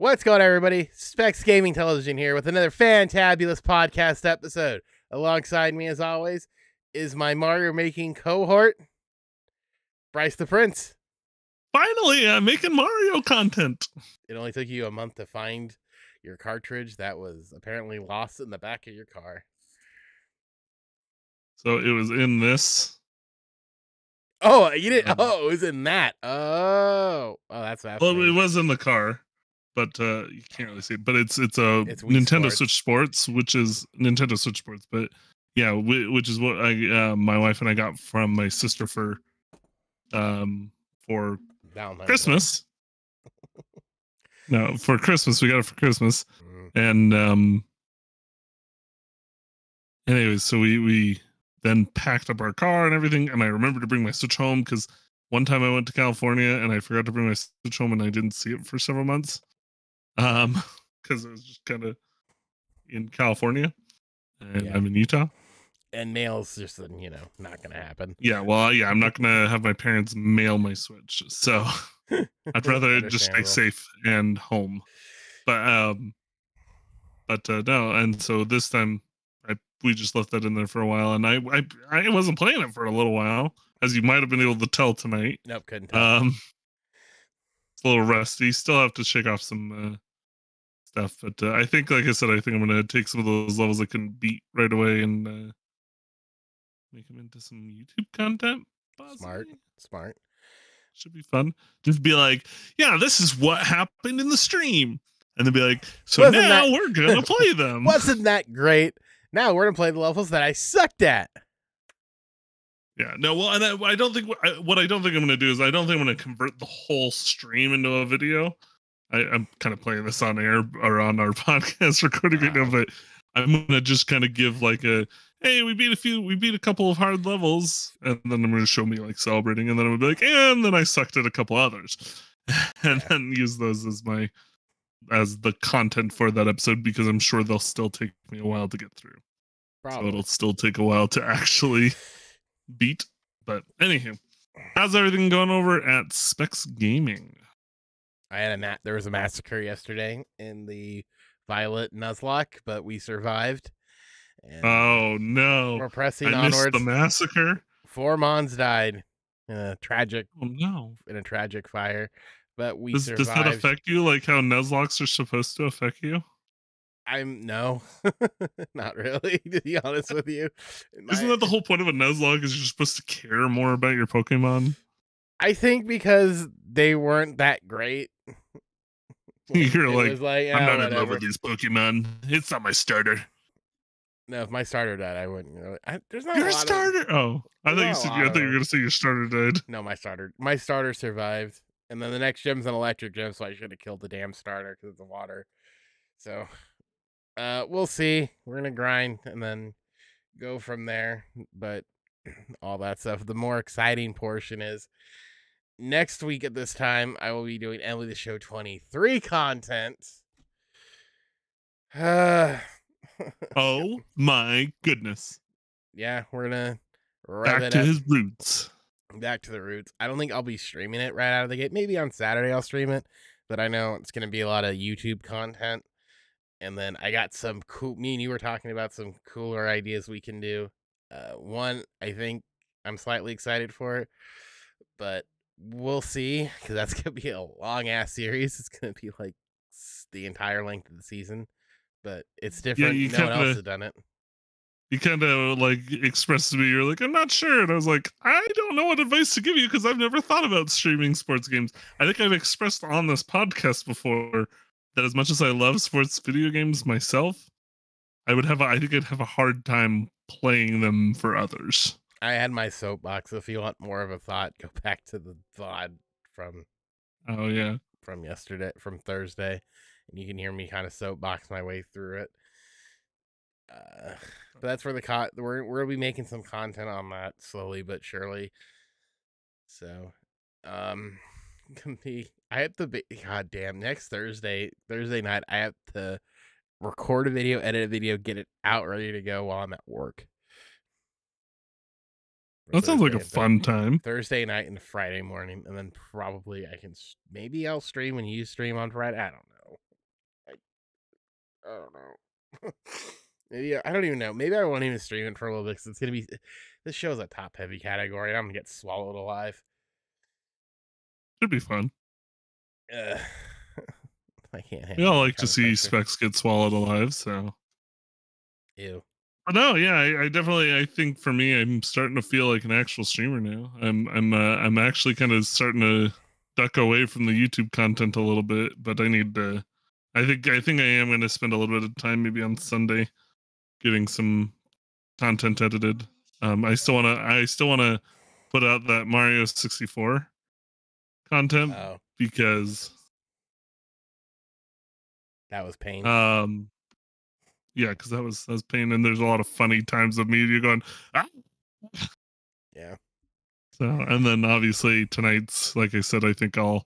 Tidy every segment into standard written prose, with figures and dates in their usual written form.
What's going on, everybody? Specs Gaming Television here with another fantabulous podcast episode. Alongside me, as always, is my Mario making cohort, Bryce the Prince. Finally, I'm making Mario content. It only took you a month to find your cartridge that was apparently lost in the back of your car. So it was in this. Oh, you didn't. Oh, it was in that. Oh, that's fascinating. Well, it was in the car, but you can't really see it. But it's Nintendo Switch Sports, which is Nintendo Switch Sports. But yeah, which is what my wife and I got from my sister for Christmas. No, for Christmas. We got it for Christmas. And anyways, so we then packed up our car and everything. And I remember to bring my Switch home because one time I went to California and I forgot to bring my Switch home and I didn't see it for several months. Because it was just kind of in California and I'm in Utah. And mail's just, not going to happen. Yeah, well, yeah, I'm not going to have my parents mail my Switch. So I'd rather just stay safe and home. But no, and so this time we just left that in there for a while, and I wasn't playing it for a little while, as you might have been able to tell tonight. Nope, couldn't tell. It's a little rusty. Still have to shake off some stuff, but I think, like I said, I think I'm gonna take some of those levels I couldn't beat right away and make them into some YouTube content. Possibly. Smart. Should be fun. Just be like, yeah, this is what happened in the stream, and then be like, so we're gonna play them. Wasn't that great? Now we're gonna play the levels that I sucked at. Yeah, no, well, and I don't think what I don't think I'm gonna do is I don't think I'm gonna convert the whole stream into a video. I'm kind of playing this on air or on our podcast recording right now, but I'm gonna just kind of give like hey, we beat a couple of hard levels, and then I'm gonna show me like celebrating, and then I'm gonna be like, and then I sucked at a couple others, and then use those as the content for that episode, because I'm sure they'll still take me a while to get through. Probably. So it'll still take a while to actually beat. But anywho, how's everything going over at Specs Gaming? There was a massacre yesterday in the Violet Nuzlocke, but we survived. And oh no! We're pressing onwards. Missed the massacre. 4 Mons died in a tragic. Oh no! In a tragic fire. But we survived. Does that affect you like how Nuzlocks are supposed to affect you? No, not really, to be honest with you. Isn't that the whole point of a Nuzlocke, is you're supposed to care more about your Pokemon? I think because they weren't that great. You're like, I'm not in love with these Pokemon. It's not my starter. No, if my starter died, I wouldn't really. There's not your a lot starter. Of, I thought you were going to say your starter died. No, my starter survived. And then the next gem's an electric gem, so I should have killed the damn starter because of the water. So, we'll see. We're going to grind and then go from there. But all that stuff. The more exciting portion is next week at this time, I will be doing Emily the Show 23 content. Oh my goodness. Yeah, we're going to back to his roots. Back to the roots. I don't think I'll be streaming it right out of the gate. Maybe on Saturday I'll stream it, but I know it's going to be a lot of YouTube content. And then I got some cool, me and you were talking about some cooler ideas we can do. One, I think I'm slightly excited for it, but we'll see, because that's going to be a long ass series. It's going to be like the entire length of the season, but it's different. No one else has done it. You kind of like expressed to me, you're like, I'm not sure. And I was like, I don't know what advice to give you because I've never thought about streaming sports games. I think I've expressed on this podcast before that as much as I love sports video games myself, I think I'd have a hard time playing them for others. I had my soapbox. If you want more of a thought, go back to the VOD from from Thursday, and you can hear me kind of soapbox my way through it. But that's where we're gonna be making some content on that slowly but surely. So, I have to be, god damn, next Thursday night, I have to record a video, edit a video, get it out ready to go while I'm at work. That sounds like a fun time. Thursday night and Friday morning, and then probably maybe I'll stream when you stream on Friday. I don't know. I don't know. Maybe I don't even know. Maybe I won't even stream it for a little bit because it's gonna be. This show's a top heavy category, and I'm gonna get swallowed alive. Should be fun. I can't We handle all that like kind to of see pressure. Specs get swallowed alive, so. Ew. But no, yeah, I definitely. I think for me, I'm starting to feel like an actual streamer now. I'm actually kind of starting to duck away from the YouTube content a little bit, but I need to. I think I am going to spend a little bit of time, maybe on Sunday, getting some content edited. I still wanna put out that Mario 64 content Oh, because that was pain. yeah, because that was pain, and there's a lot of funny times of me going ah. Yeah. So, and then obviously tonight's, like I said, I think I'll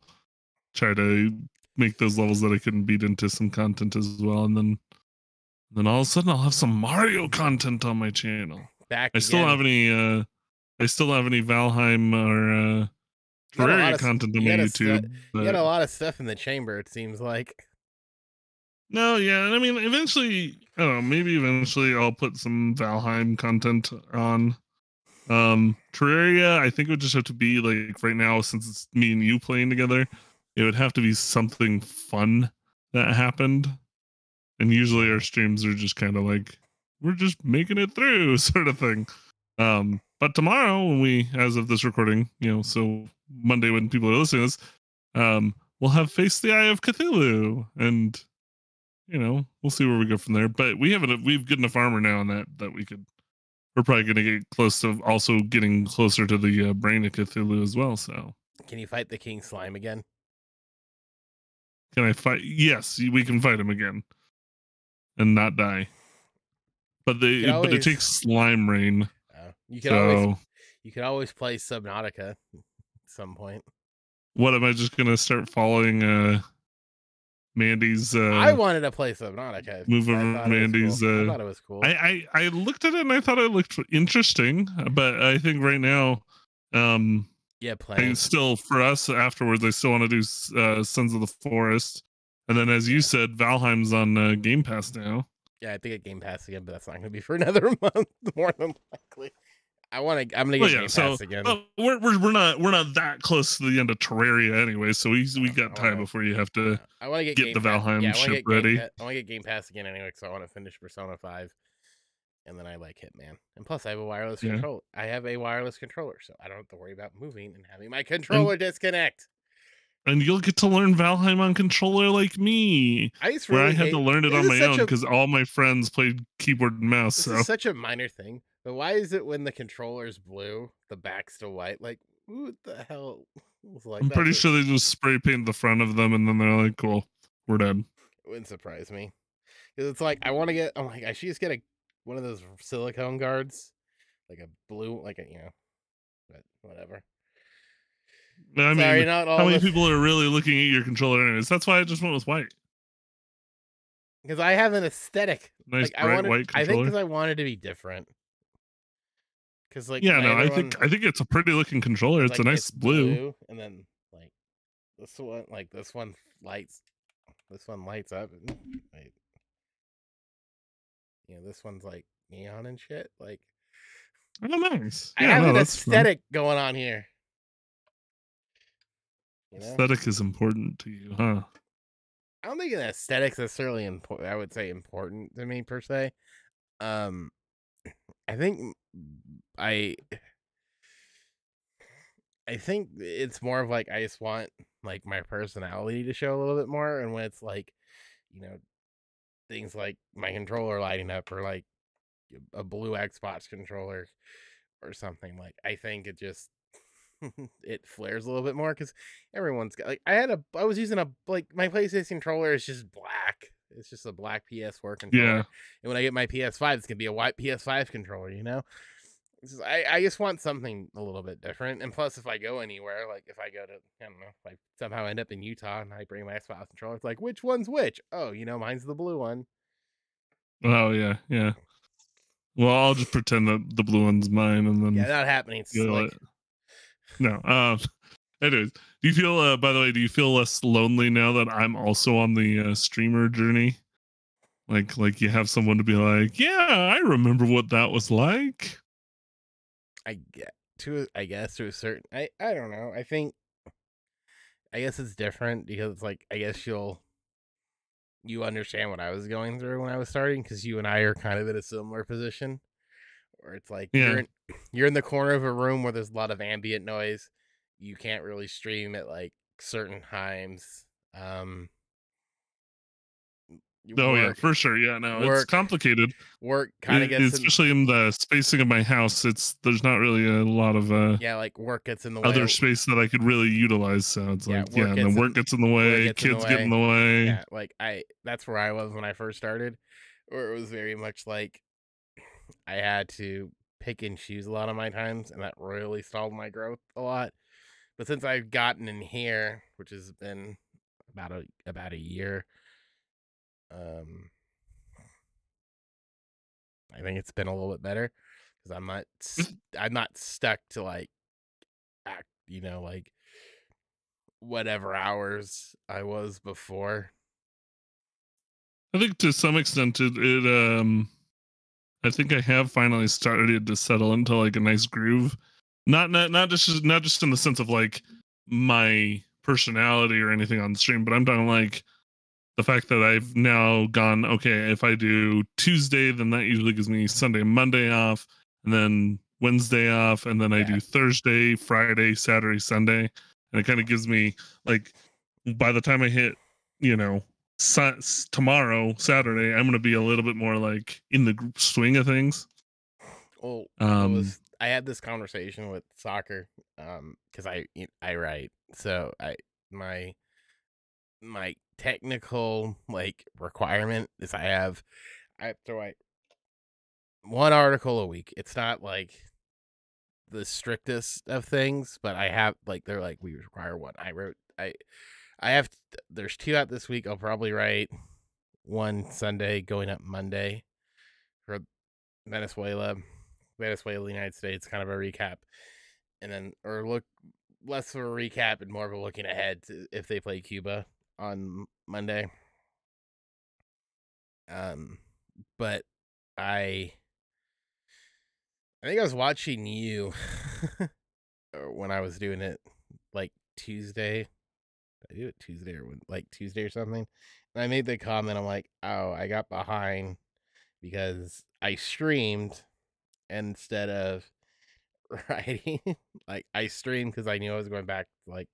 try to make those levels that I couldn't beat into some content as well, and then all of a sudden I'll have some Mario content on my channel. Back I still again. don't have any I still don't have any Valheim or Terraria content on my YouTube. You got a lot of stuff in the chamber, it seems like. No, yeah, and I mean, eventually, I don't know, maybe eventually I'll put some Valheim content on. Terraria, I think it would just have to be like right now, since it's me and you playing together, it would have to be something fun that happened. And usually our streams are just kind of like, we're just making it through sort of thing. But tomorrow, when we, as of this recording, so Monday when people are listening to this, we'll have Face the Eye of Cthulhu, and we'll see where we go from there. But we've good enough armor now on that we're probably going to get close to also getting closer to the brain of Cthulhu as well. So can you fight the King Slime again? Can I fight? Yes, we can fight him again and not die. But it takes slime rain. You could always play Subnautica at some point. What, am I just gonna start following Mandy's I wanted to play Subnautica. Move over Mandy's I thought it was cool. I looked at it and I thought it looked interesting, but I think right now yeah, playing still for us afterwards I still want to do Sons of the Forest, and then as you said, Valheim's on Game Pass now. Yeah, I think at Game Pass again, but that's not going to be for another month, more than likely. I'm gonna get Game Pass again. We're not that close to the end of Terraria anyway, so we got time before you have to. I want to get the Valheim ship ready. I want to get Game Pass again anyway, so I want to finish Persona 5, and then I like Hitman, and plus I have a wireless controller. I have a wireless controller, so I don't have to worry about moving and having my controller disconnect. And you'll get to learn Valheim on controller like me. I had to learn it on my own because all my friends played keyboard and mouse. This is such a minor thing, but why is it when the controller's blue, the back's still white? Like, what the hell? I'm pretty sure they just spray paint the front of them, and then they're like, "Cool, we're done." It wouldn't surprise me because it's like I should just get one of those silicone guards, like a blue, but whatever. I mean, how many people are really looking at your controller anyways? That's why I just went with white. Because I have an aesthetic. Nice bright white controller. I think because I wanted to be different. Because I think it's a pretty looking controller. It's a nice blue. And then this one lights up. Wait. This one's like neon and shit. Like, oh, nice. I have an aesthetic going on here. Aesthetic is important to you, huh? I don't think an aesthetic's necessarily important. I would say important to me per se. I think I think it's more of like I just want like my personality to show a little bit more, and when it's like, things like my controller lighting up or like a blue Xbox controller or something, like I think it just it flares a little bit more because everyone's got I was using my PlayStation controller is just black. It's just a black PS4 controller. Yeah. And when I get my PS5, it's gonna be a white PS5 controller. I just want something a little bit different. And plus, if I go anywhere, like if I go to, I don't know, if I somehow end up in Utah and I bring my Xbox controller, it's like, which one's which? Oh, mine's the blue one. Oh yeah, yeah. Well, I'll just pretend that the blue one's mine, and then not happening. No. Anyways, do you feel? By the way, do you feel less lonely now that I'm also on the streamer journey? Like you have someone to be like, yeah, I remember what that was like. I guess to a certain, I don't know. I guess it's different because like I guess you understand what I was going through when I was starting because you and I are kind of in a similar position where it's like Yeah. you're in the corner of a room where there's a lot of ambient noise. You can't really stream at like certain times. Oh yeah, Work for sure. Yeah, no, it's work complicated. work kind of gets in. Especially in the spacing of my house. There's not really a lot of Yeah, like work gets in the way. other space that I could really utilize. So it's Yeah, like, yeah, and then work gets in the work way, gets in the kids get in way. the way. Yeah, like that's where I was when I first started, where it was very much like I had to pick and choose a lot of my times, and that really stalled my growth a lot. But since I've gotten in here, which has been about a year, um, I think it's been a little bit better because I'm not stuck to like act, like whatever hours I was before. I think to some extent I think I have finally started to settle into like a nice groove. Not just in the sense of like my personality or anything on stream, but I'm talking like the fact that I've now gone, okay, if I do Tuesday, then that usually gives me Sunday and Monday off, and then Wednesday off, and then I Yeah. do Thursday, Friday, Saturday, Sunday. And it kind of gives me like by the time I hit, you know, tomorrow, Saturday, I'm going to be a little bit more like in the swing of things. Well, Um, I had this conversation with soccer, because I write, so my my technical like requirement is I have to write one article a week. It's not like the strictest of things, but I have like they're like we require one. I have there's two out this week. I'll probably write one Sunday going up Monday for Venezuela, United States, kind of a recap, and then or look less of a recap and more of a looking ahead to if they play Cuba on Monday. But I think I was watching you when I was doing it like Tuesday. I do it Tuesday or like Tuesday or something. And I made the comment, I'm like, oh, I got behind because I streamed instead of writing. Like I streamed because I knew I was going back to like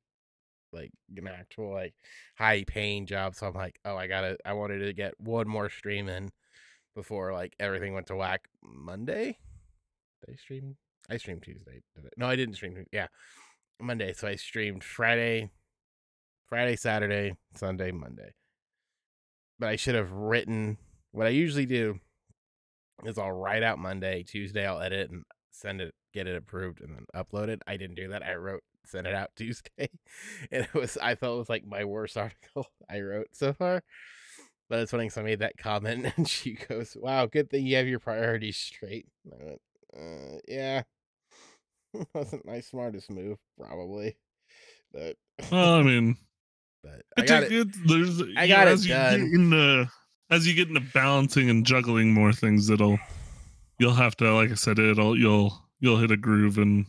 an actual like high paying job. So I'm like, oh, I wanted to get one more stream in before like everything went to whack Monday. Did I stream? I streamed Tuesday. No, I didn't stream. Yeah, Monday. So I streamed Friday, Saturday, Sunday, Monday. But I should have written what I usually do is I'll write out Monday, Tuesday I'll edit and send it, get it approved, and then upload it. I didn't do that. I sent it out Tuesday, and I felt it was like my worst article I wrote so far. But it's funny because I made that comment and she goes, "Wow, good thing you have your priorities straight." And I went, "Yeah, wasn't my smartest move, probably." But well, I mean, but I got it. There's I got it as you get done. into balancing and juggling more things, you'll have to, like I said, you'll hit a groove and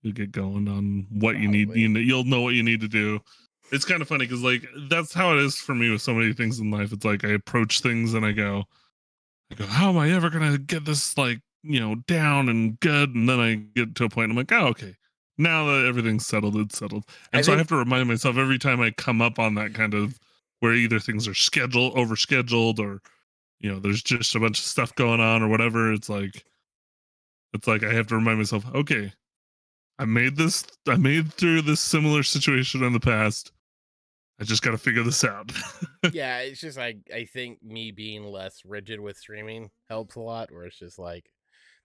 you'll get going on what you need. You'll know what you need to do. It's kind of funny because like that's how it is for me with so many things in life. It's like I approach things and I go, how am I ever gonna get this like down and good? And then I get to a point I'm like, oh, okay, now that everything's settled, it's settled. And so I have to remind myself every time I come up on that kind of where either things are overscheduled, or there's just a bunch of stuff going on or whatever. It's like I have to remind myself, okay, I made through this similar situation in the past. I just got to figure this out. Yeah, it's just like I think me being less rigid with streaming helps a lot. Where it's just like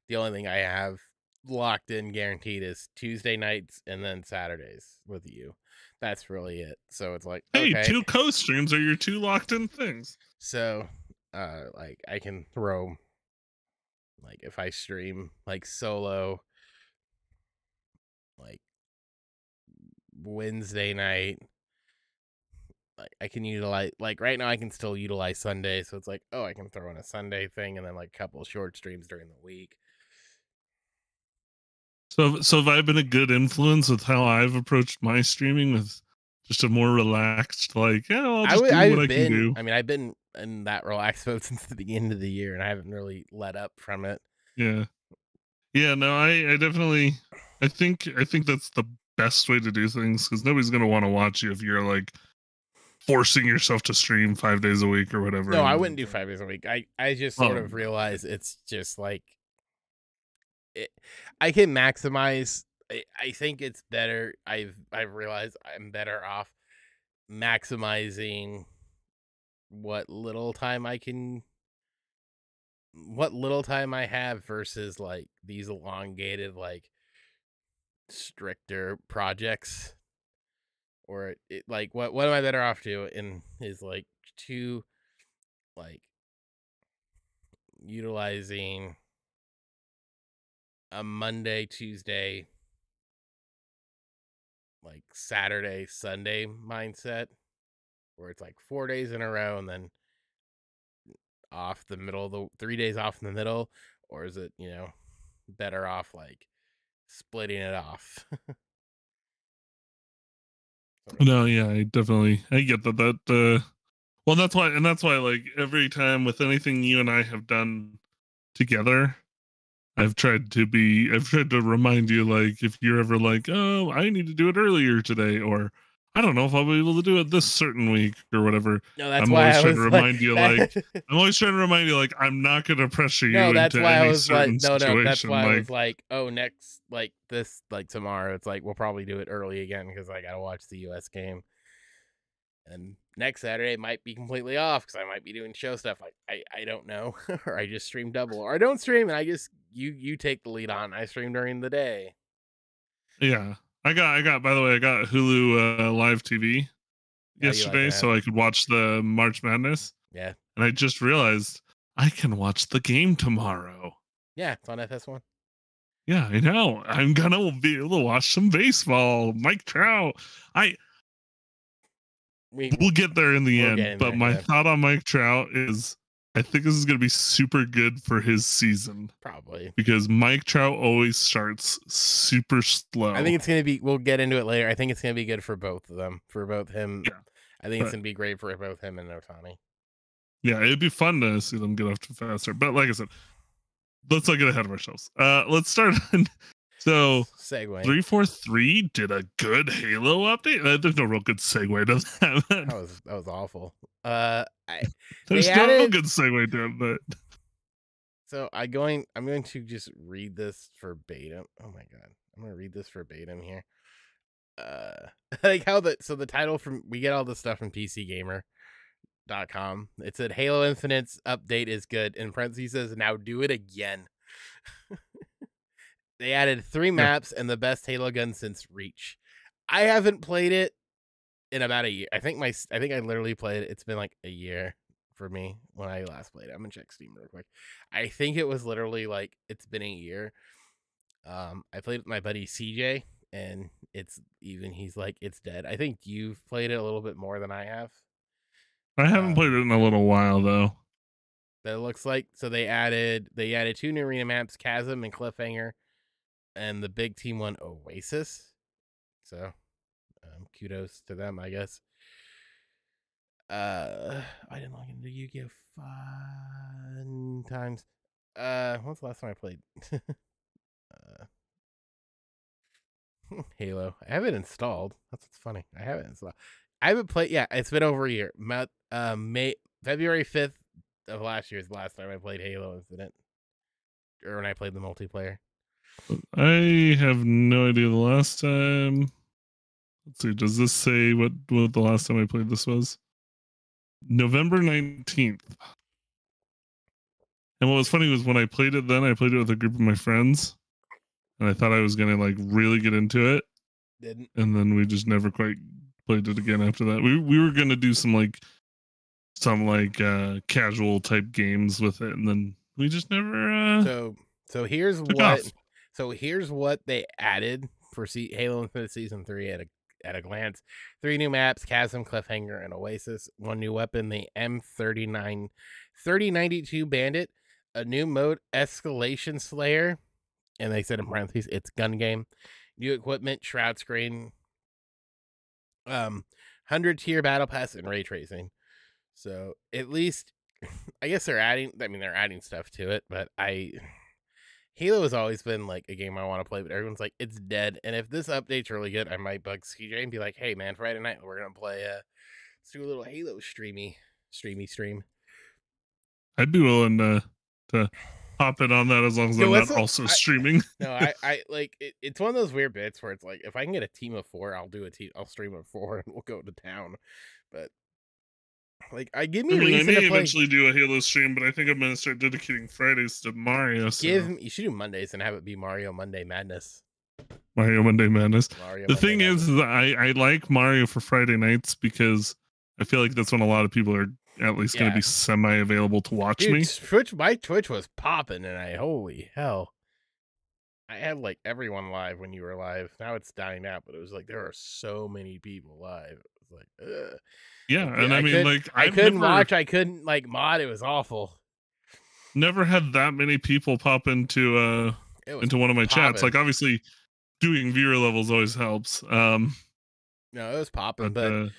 the only thing I have locked in guaranteed is Tuesday nights and then Saturdays with you. That's really it. So it's like, hey, okay, 2 co-streams are your 2 locked in things. So like I can throw like if I stream like solo like Wednesday night, like I can utilize, like right now I can still utilize Sunday, so it's like, oh, I can throw in a Sunday thing and then like a couple of short streams during the week. So have I been a good influence with how I've approached my streaming with just a more relaxed, like, yeah, I'll just do what I can do. I mean, I've been in that relaxed mode since the beginning of the year, and I haven't really let up from it. Yeah. Yeah, no, I definitely, I think that's the best way to do things, because nobody's going to want to watch you if you're like forcing yourself to stream 5 days a week or whatever. No, I wouldn't do 5 days a week. I just sort of realize it's just like, I can maximize. I think it's better. I've realized I'm better off maximizing what little time I have versus like these elongated, like stricter projects. Or it like what am I better off doing is like to like utilizing a Monday, Tuesday, like Saturday, Sunday mindset, where it's like 4 days in a row and then off the middle of the 3 days off in the middle, or is it, better off like splitting it off? No, yeah, I get that well, that's why like every time with anything you and I have done together, I've tried to remind you, like, if you're ever like, oh, I need to do it earlier today, or I don't know if I'll be able to do it this certain week or whatever. No, that's I'm why always I trying was to remind you, like, I'm not going to pressure you no, that's into why I any was certain like, no, that's situation. why Like, I was like, oh, next, like this, like tomorrow, it's like we'll probably do it early again because I gotta watch the U.S. game. And next Saturday might be completely off because I might be doing show stuff. I don't know, or I just stream double, or I don't stream and I just you take the lead on. I stream during the day. yeah, I got. By the way, I got Hulu Live TV yesterday, so I could watch the March Madness. Yeah, and I just realized I can watch the game tomorrow. Yeah, it's on FS1. Yeah, I know. I'm gonna be able to watch some baseball. Mike Trout. We'll get there in the end. But my thought on Mike Trout is I think this is going to be super good for his season. Probably. Because Mike Trout always starts super slow. I think it's going to be, we'll get into it later. I think it's going to be good for both of them, for both him. Yeah. I think it's going to be great for both him and Ohtani. Yeah, it'd be fun to see them get off to faster. But like I said, let's not get ahead of ourselves. Let's start on. So segue 343 did a good Halo update. There's no real good segue to that. That was awful. There's no good segue to it, but so I'm going to just read this verbatim. Oh my god, I'm gonna read this verbatim here. Like how the title from, we get all the stuff from PCGamer.com. It said Halo Infinite's update is good. In parentheses says, now do it again. They added 3 maps and the best Halo gun since Reach. I haven't played it in about a year. I think I literally played it. It's been like a year for me when I last played it. I'm gonna check Steam real quick. I think it was literally like, it's been a year. I played with my buddy CJ, and he's like, it's dead. I think you've played it a little bit more than I have. I haven't played it in a little while though. But it looks like, so they added 2 new arena maps, Chasm and Cliffhanger, and the big team one, Oasis. So kudos to them, I guess. I didn't log into Yu-Gi-Oh! Fun times. When's the last time I played Halo? I have it installed. That's what's funny. I have it installed. I haven't played. Yeah, it's been over a year. February 5th of last year is the last time I played Halo Infinite, or when I played the multiplayer. I have no idea the last time. Let's see. Does this say what the last time I played this was? November 19th. And what was funny was when I played it then, I played it with a group of my friends, and I thought I was going to like really get into it. Didn't. And then we just never quite played it again after that. We were going to do some casual type games with it, and then we just never So here's what off. So here's what they added for Halo Infinite Season 3 at a glance. 3 new maps: Chasm, Cliffhanger, and Oasis. 1 new weapon: the M3092 Bandit. A new mode: Escalation Slayer, and they said in parentheses it's gun game. New equipment: Shroud Screen, 100 tier battle pass, and ray tracing. So at least, I guess they're adding stuff to it, but Halo has always been like a game I want to play, but everyone's like, it's dead. And if this update's really good, I might bug CJ and be like, hey man, Friday night we're gonna play let's do a little Halo stream. I'd be willing to hop in on that as long as I'm not also streaming. No, I like it's one of those weird bits where it's like, if I can get a team of 4, I'll stream of 4 and we'll go to town. But like, I may eventually do a Halo stream, but I think I'm gonna start dedicating Fridays to Mario. So. You should do Mondays and have it be Mario Monday Madness. The thing is, I like Mario for Friday nights because I feel like that's when a lot of people are at least going to be semi-available to watch me. My Twitch was popping, and holy hell, I had like everyone live when you were live. Now it's dying out, but it was like there are so many people live. It was like, ugh. Yeah, and I couldn't watch. I couldn't like mod. It was awful. Never had that many people pop into one of my chats. Like, obviously, doing viewer levels always helps. No, it was popping, but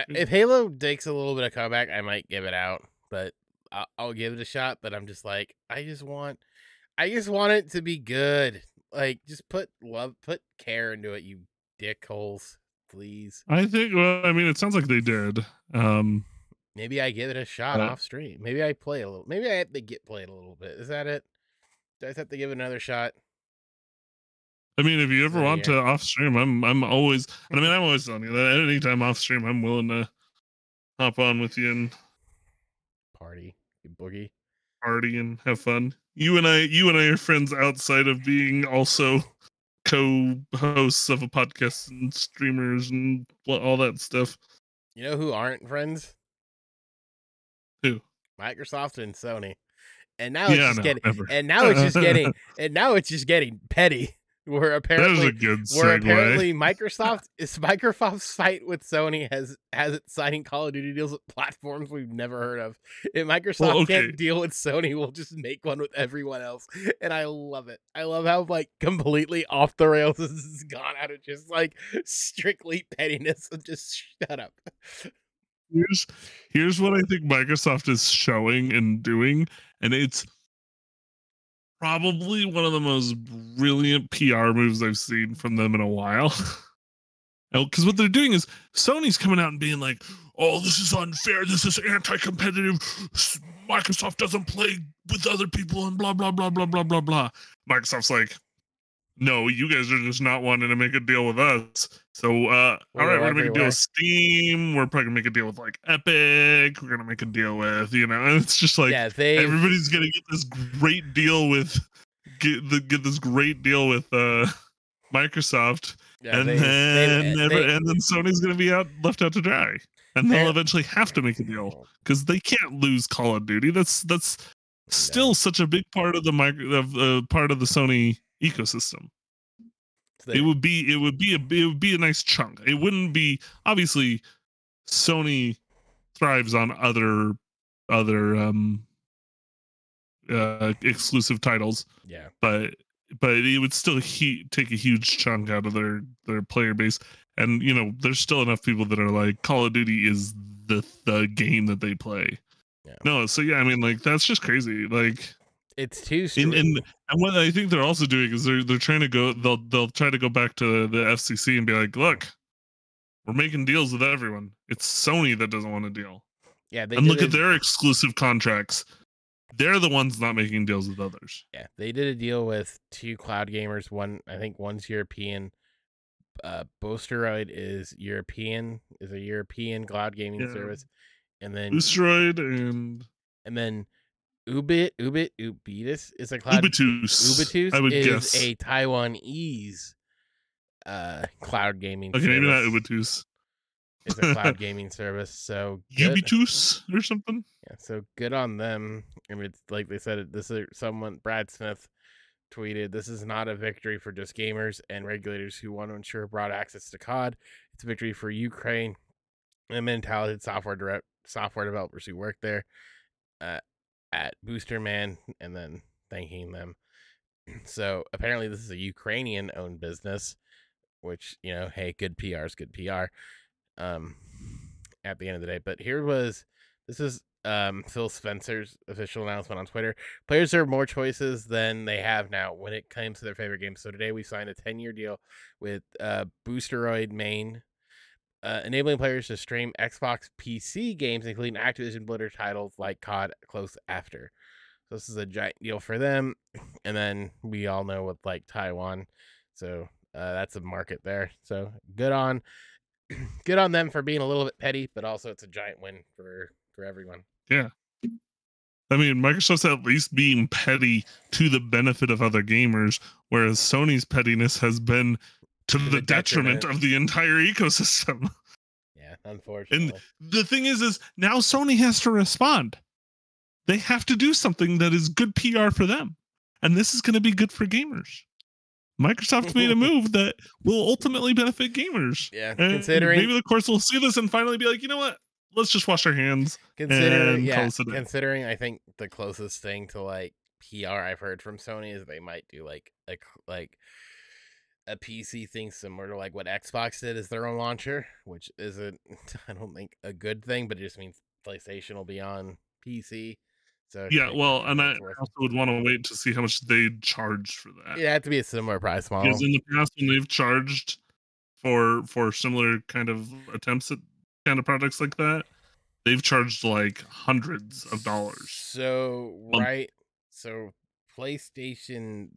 if Halo takes a little bit of comeback, I might give it out. But I'll give it a shot. But I'm just like, I just want it to be good. Like, just put care into it, you dickholes, please. I think. Well, I mean, it sounds like they did. Maybe I give it a shot off stream. Maybe I play a little. Maybe I have to play it a little bit. Is that it? Do I have to give it another shot? I mean, if you ever want to off stream, I'm always. And I mean, I'm always telling you that anytime off stream, I'm willing to hop on with you and party, boogie, and have fun. You and I are friends outside of being also co-hosts of a podcast and streamers and all that stuff. You know who aren't friends? Who? Microsoft and Sony. And now it's just getting petty. Where apparently Microsoft's fight with Sony has it signing Call of Duty deals with platforms we've never heard of. If Microsoft can't deal with Sony, we'll just make one with everyone else. And I love it. I love how like completely off the rails this has gone out of just like strictly pettiness and just shut up. Here's what I think Microsoft is showing and doing, and it's probably one of the most brilliant PR moves I've seen from them in a while. Because what they're doing is Sony's coming out and being like, oh, this is unfair. This is anti-competitive. Microsoft doesn't play with other people and blah, blah, blah, blah, blah, blah, blah. Microsoft's like, no, you guys are just not wanting to make a deal with us. So, all right, we're going to make a deal with Steam. We're probably going to make a deal with like Epic. We're going to make a deal with, and it's just like everybody's going to get this great deal with Microsoft. Yeah, and then Sony's going to be left out to dry. And they'll eventually have to make a deal because they can't lose Call of Duty. That's still such a big part of the Sony ecosystem. It would be a nice chunk. It wouldn't be, obviously Sony thrives on other exclusive titles. Yeah. But it would still take a huge chunk out of their player base. And there's still enough people that are like, Call of Duty is the game that they play. Yeah. No, so yeah, I mean, like, that's just crazy. Like, it's too and what I think they're also doing is they're trying to go. They'll try to go back to the FCC and be like, look, we're making deals with everyone. It's Sony that doesn't want to deal. Yeah, and look at their exclusive contracts. They're the ones not making deals with others. Yeah, they did a deal with 2 cloud gamers. One's European. Boosteroid is a European cloud gaming service, and then Boosteroid and then Ubitus is a cloud. Ubitus, I would guess, a Taiwanese cloud gaming. Okay, maybe not Ubitus. It's a cloud gaming service. So Ubitus or something. Yeah, so good on them. I mean, it's like they said, this is someone, Brad Smith, tweeted, "This is not a victory for just gamers and regulators who want to ensure broad access to COD. It's a victory for Ukraine and many talented software developers who work there at Booster Man," and then thanking them. So apparently this is a Ukrainian-owned business, which, you know, hey, good PR is good PR. At the end of the day, but this is Phil Spencer's official announcement on Twitter. Players have more choices than they have now when it comes to their favorite games. So today we signed a 10-year deal with Boosteroid Main, enabling players to stream Xbox PC games, including Activision Blizzard titles like COD close after. So this is a giant deal for them. And then we all know with like Taiwan. So that's a market there. So good on them for being a little bit petty, but also it's a giant win for everyone. Yeah. I mean, Microsoft's at least being petty to the benefit of other gamers, whereas Sony's pettiness has been to the detriment of the entire ecosystem. Yeah, unfortunately. And the thing is now Sony has to respond. They have to do something that is good PR for them. And this is going to be good for gamers. Microsoft made a move that will ultimately benefit gamers. Yeah, and considering maybe the courts will see this and finally be like, you know what? Let's just wash our hands. Considering I think the closest thing to like PR I've heard from Sony is they might do like a PC thing similar to like what Xbox did as their own launcher, which isn't, I don't think, a good thing, but it just means PlayStation will be on PC. So yeah, well, and I also would want to wait to see how much they charge for that. Yeah, it had to be a similar price model. Because in the past, when they've charged for similar kind of attempts at kind of products like that, they've charged like hundreds of dollars. So so PlayStation,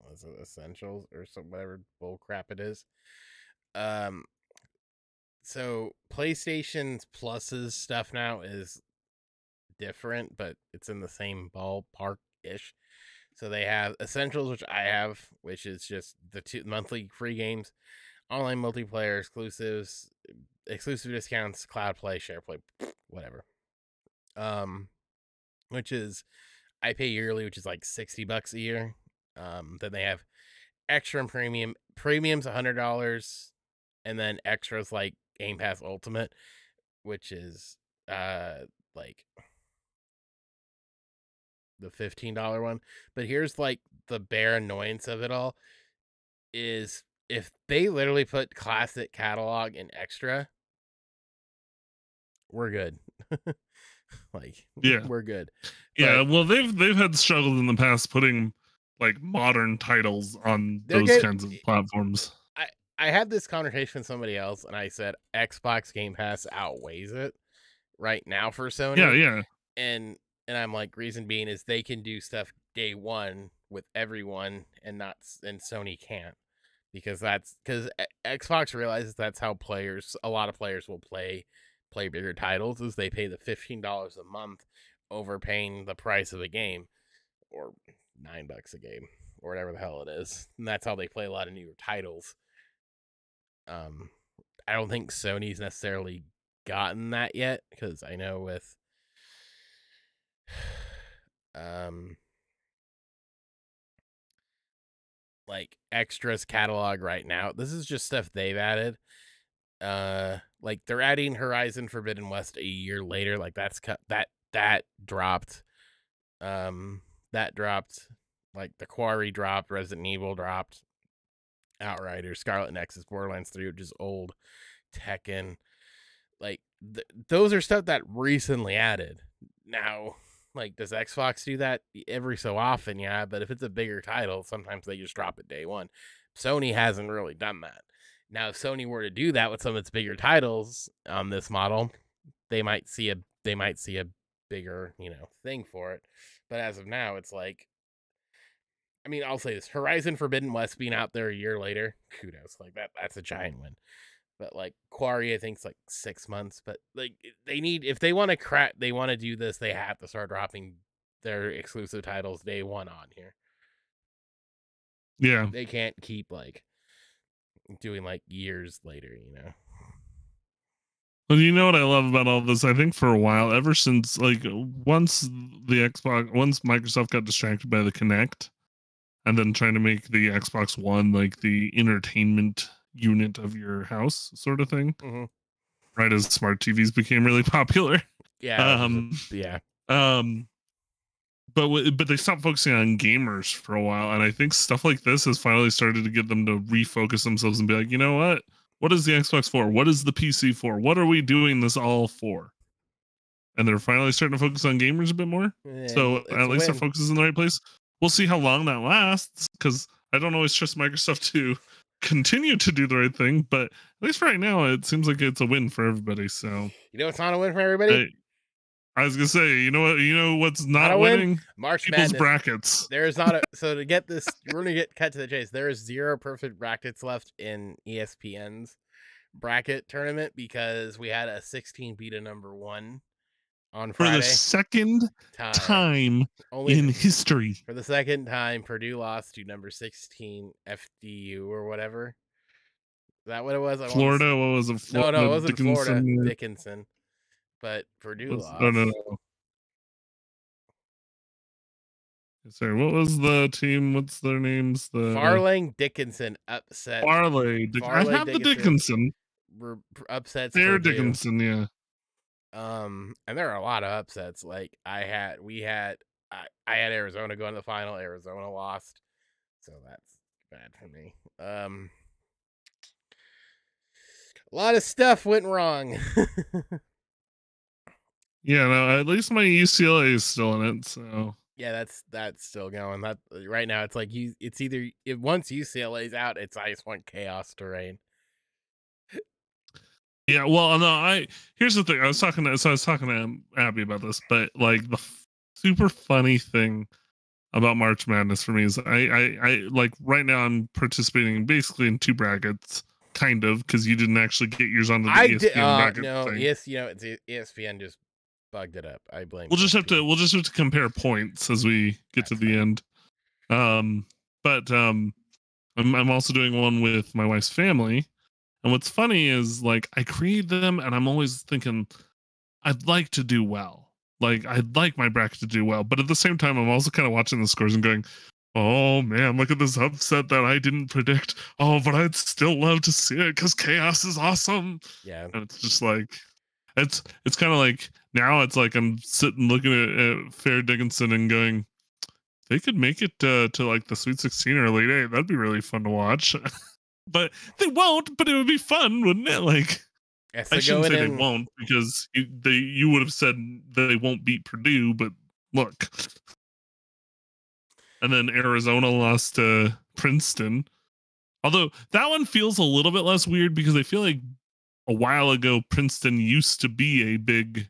was it Essentials or some whatever bull crap it is? So PlayStation's Plus's stuff now is different, but it's in the same ballpark ish. So they have Essentials, which I have, which is just the 2 monthly free games, online multiplayer exclusives, exclusive discounts, cloud play, share play, whatever. Which is, I pay yearly, which is like $60 a year. Then they have extra and premium. Premium's $100, and then extras like Game Pass Ultimate, which is like the $15 one. But here's like the bare annoyance of it all is if they literally put classic catalog in extra, we're good. Like, yeah, we're good. Yeah, but, well, they've had struggles in the past putting like modern titles on those kinds of platforms. I had this conversation with somebody else, and I said Xbox Game Pass outweighs it right now for Sony. Yeah. And I'm like, reason being is they can do stuff day one with everyone, and Sony can't, because Xbox realizes that's how a lot of players will play bigger titles, is they pay the $15 a month over paying the price of a game, or $9 a game, or whatever the hell it is. And that's how they play a lot of newer titles. I don't think Sony's necessarily gotten that yet, because I know with like Extras catalog right now, this is just stuff they've added. Like they're adding Horizon Forbidden West a year later. Like that dropped. That dropped. Like the Quarry dropped, Resident Evil dropped, Outriders, Scarlet Nexus, Borderlands 3, which is old, Tekken. Like those are stuff that recently added. Now, like, does Xbox do that every so often? Yeah, but if it's a bigger title, sometimes they just drop it day one. Sony hasn't really done that. Now, if Sony were to do that with some of its bigger titles on this model, they might see a bigger, thing for it. But as of now, it's like, I mean, I'll say this: Horizon Forbidden West being out there a year later, kudos. Like that's a giant win. But like Quarry, I think it's like 6 months. But like if they want to do this, they have to start dropping their exclusive titles day one on here. Yeah, they can't keep like doing like years later, Well, you know what I love about all this? I think for a while, ever since like once Microsoft got distracted by the Kinect, and then trying to make the Xbox One like the entertainment unit of your house, sort of thing. Mhm. Right as smart TVs became really popular. Yeah, Um, yeah. um, but they stopped focusing on gamers for a while, and I think stuff like this has finally started to get them to refocus themselves and be like, you know what? What is the Xbox for? What is the PC for? What are we doing this all for? And they're finally starting to focus on gamers a bit more. So And it's at a least their win. focus is in the right place. We'll see how long that lasts, because I don't always trust Microsoft to continue to do the right thing. But at least right now, it seems like it's a win for everybody. So You know what's not a win for everybody? I was gonna say, you know what? You know what's Not not a win? winning? March People's Madness. brackets. There is not a so to get this, we're gonna get cut to the chase. There is 0 perfect brackets left in ESPN's bracket tournament because we had a 16 beat a number 1 on For Friday. the second time Only in history. for the second time, Purdue lost to number 16 FDU or whatever. Is that what it was? Florida, what was it? Florida, No, it wasn't Florida. Dickinson. Dickinson. But Purdue lost. Oh, no. Sorry, what was the team? What's their names? The Farlang Dickinson upset. Farley. I have the Dickinson. Upsets Fair Purdue. Dickinson, yeah. And there are a lot of upsets. Like I had Arizona going to the final. Arizona lost, so that's bad for me. A lot of stuff went wrong. Yeah, no, at least my UCLA is still in it, so yeah, that's still going. That right now, it's like it's either once UCLA's out, I just want chaos to reign. Yeah, well, no, here's the thing. I was talking to Abby about this, but like the super funny thing about March Madness for me is I like right now I'm participating basically in 2 brackets, kind of, because you didn't actually get yours onto the ESPN bracket. No, thing. yes, it's ESPN just bugged it up. I blame. We'll just have to compare points as we get to the end. But I'm also doing one with my wife's family, and what's funny is like I create them, and I'm always thinking I'd like to do well. Like I'd like my bracket to do well, but at the same time, I'm also kind of watching the scores and going, "Oh man, look at this upset that I didn't predict. Oh, but I'd still love to see it because chaos is awesome." Yeah, and it's just like it's kind of like now it's like I'm sitting looking at Fair Dickinson and going, they could make it to like the Sweet 16 or Elite 8. That'd be really fun to watch. But they won't. But it would be fun, wouldn't it? Like. Yeah, so I shouldn't say they won't, because you would have said they won't beat Purdue, but look. And then Arizona lost to Princeton. Although that one feels a little bit less weird because I feel like a while ago Princeton used to be a big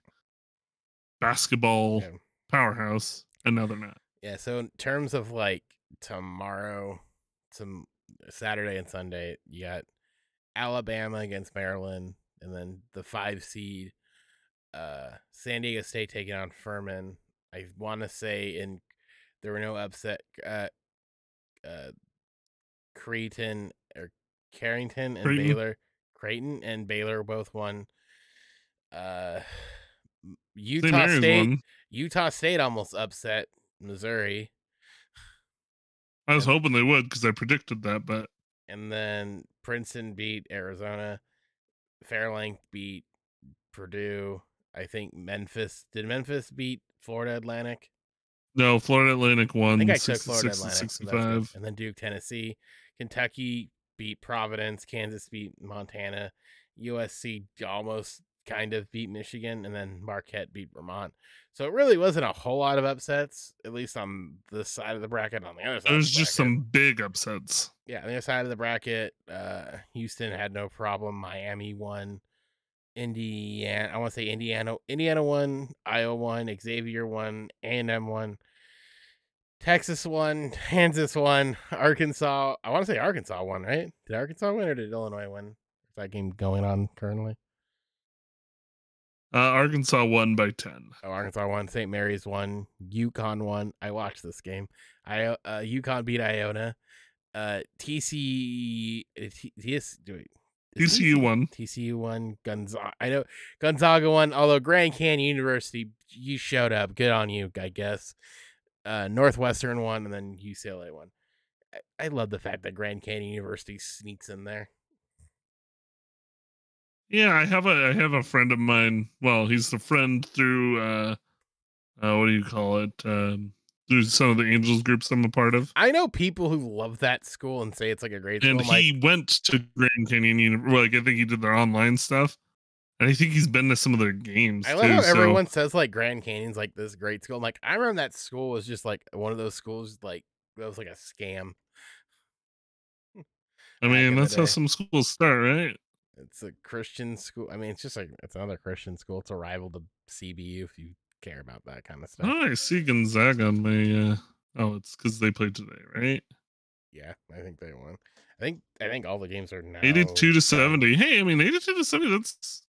basketball powerhouse, and now they're not. Yeah, so in terms of like tomorrow, some Saturday and Sunday, you got Alabama against Maryland. And then the 5 seed, San Diego State taking on Furman. I want to say there were no upset. Creighton or Carrington and Baylor. Creighton and Baylor both won. Utah State almost upset Missouri. I was hoping they would because I predicted that, but. And then Princeton beat Arizona. Fairlink beat Purdue. I think Memphis. Did Memphis beat Florida Atlantic? No, Florida Atlantic won. I think I took Florida Atlantic. 65. And then Duke, Tennessee. Kentucky beat Providence. Kansas beat Montana. USC almost kind of beat Michigan. And then Marquette beat Vermont. So it really wasn't a whole lot of upsets, at least on this side of the bracket. On the other side, there's just some big upsets. Yeah, on the other side of the bracket, Houston had no problem. Miami won. Indiana, I want to say Indiana won. Iowa won. Xavier won. A&M won. Texas won. Kansas won. Arkansas. I want to say Arkansas won, right? Did Arkansas win or did Illinois win? Is that game going on currently? Arkansas won by 10. Oh, Arkansas won. St. Mary's won. UConn won. I watched this game. UConn beat Iona. TCU won. TCU won. I know Gonzaga won. Although Grand Canyon University, you showed up. Good on you, I guess. Northwestern won, and then UCLA won. I love the fact that Grand Canyon University sneaks in there. Yeah, I have a friend of mine. Well, he's a friend through what do you call it? Through some of the Angels groups I'm a part of. I know people who love that school and say it's like a great school. And I'm he like, went to Grand Canyon University. Like, I think he did their online stuff. And I think he's been to some of their games I too. love how everyone says like Grand Canyon's like this great school. I'm like, I remember that school was just like one of those schools like that was like a scam. I back mean, in the that's how day. some schools start, right? It's a Christian school. I mean, it's just like it's another Christian school. It's a rival to CBU if you care about that kind of stuff. Oh, I see Gonzaga on my. Oh, it's because they played today, right? Yeah, I think they won. I think all the games are now 82 to 70. Hey, I mean, 82 to 70. That's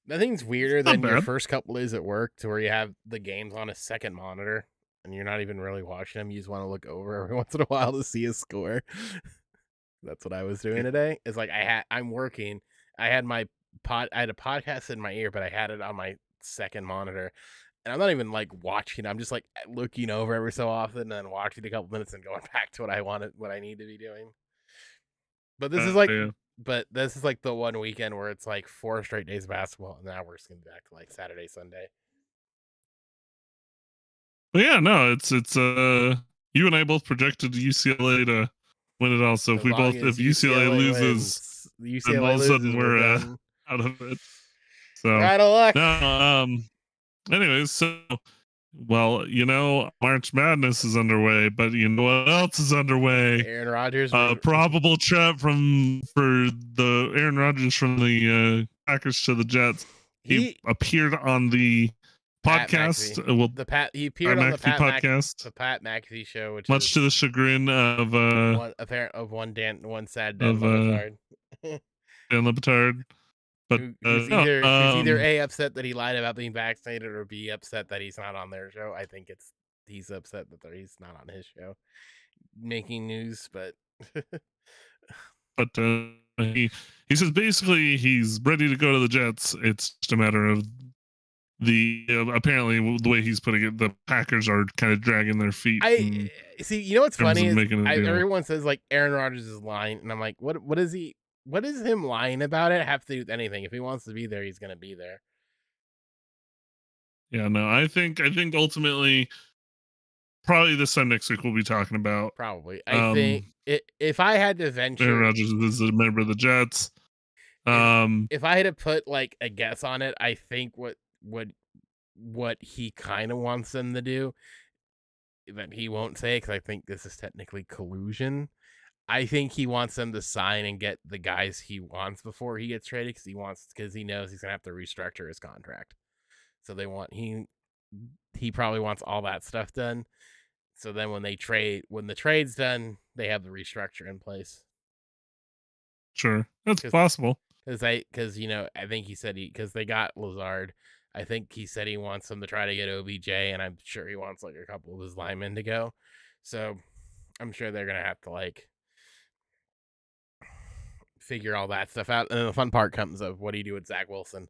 nothing's weirder not than your bad. first couple days at work to where you have the games on a second monitor and you're not even really watching them. You just want to look over every once in a while to see a score. That's what I was doing today. It's like I'm working. I had a podcast in my ear, but I had it on my second monitor. And I'm not even like watching. I'm just like looking over every so often and then watching a couple minutes and going back to what I need to be doing. But this is like yeah. But this is like the one weekend where it's like 4 straight days of basketball, and now we're just gonna be back to like Saturday, Sunday. But yeah, no, it's you and I both projected UCLA to win it all. So if UCLA loses, then all of a sudden we're out of it. So we're out of luck. No, anyways, so well, March Madness is underway, but you know what else is underway? Aaron Rodgers, probable trap for the Aaron Rodgers from the Packers to the Jets. He appeared on the podcast. He appeared on the podcast, the Pat McAfee show, which much to the chagrin of Dan Le Batard. But who's either A, upset that he lied about being vaccinated, or B, upset that he's not on their show. I think he's upset that he's not on his show making news, but he says basically he's ready to go to the Jets. It's just a matter of apparently the way he's putting it, the Packers are kind of dragging their feet. I see. You know what's funny is everyone says like Aaron Rodgers is lying, and I'm like, what is he? What does him lying about it have to do with anything? If he wants to be there, he's going to be there. Yeah, no, I think ultimately, probably this time next week we'll be talking about. Probably, I think if I had to venture, Aaron Rodgers is a member of the Jets. If I had to put like a guess on it, I think what he kind of wants them to do, that he won't say because I think this is technically collusion. I think he wants them to sign and get the guys he wants before he gets traded because he knows he's gonna have to restructure his contract. So he probably wants all that stuff done. So then when the trade's done, they have the restructure in place. Sure, that's possible. Because I think he said because they got Lazard. I think he said he wants them to try to get OBJ, and I'm sure he wants like a couple of his linemen to go. So I'm sure they're gonna have to like figure all that stuff out. And then the fun part comes of what do you do with Zach Wilson?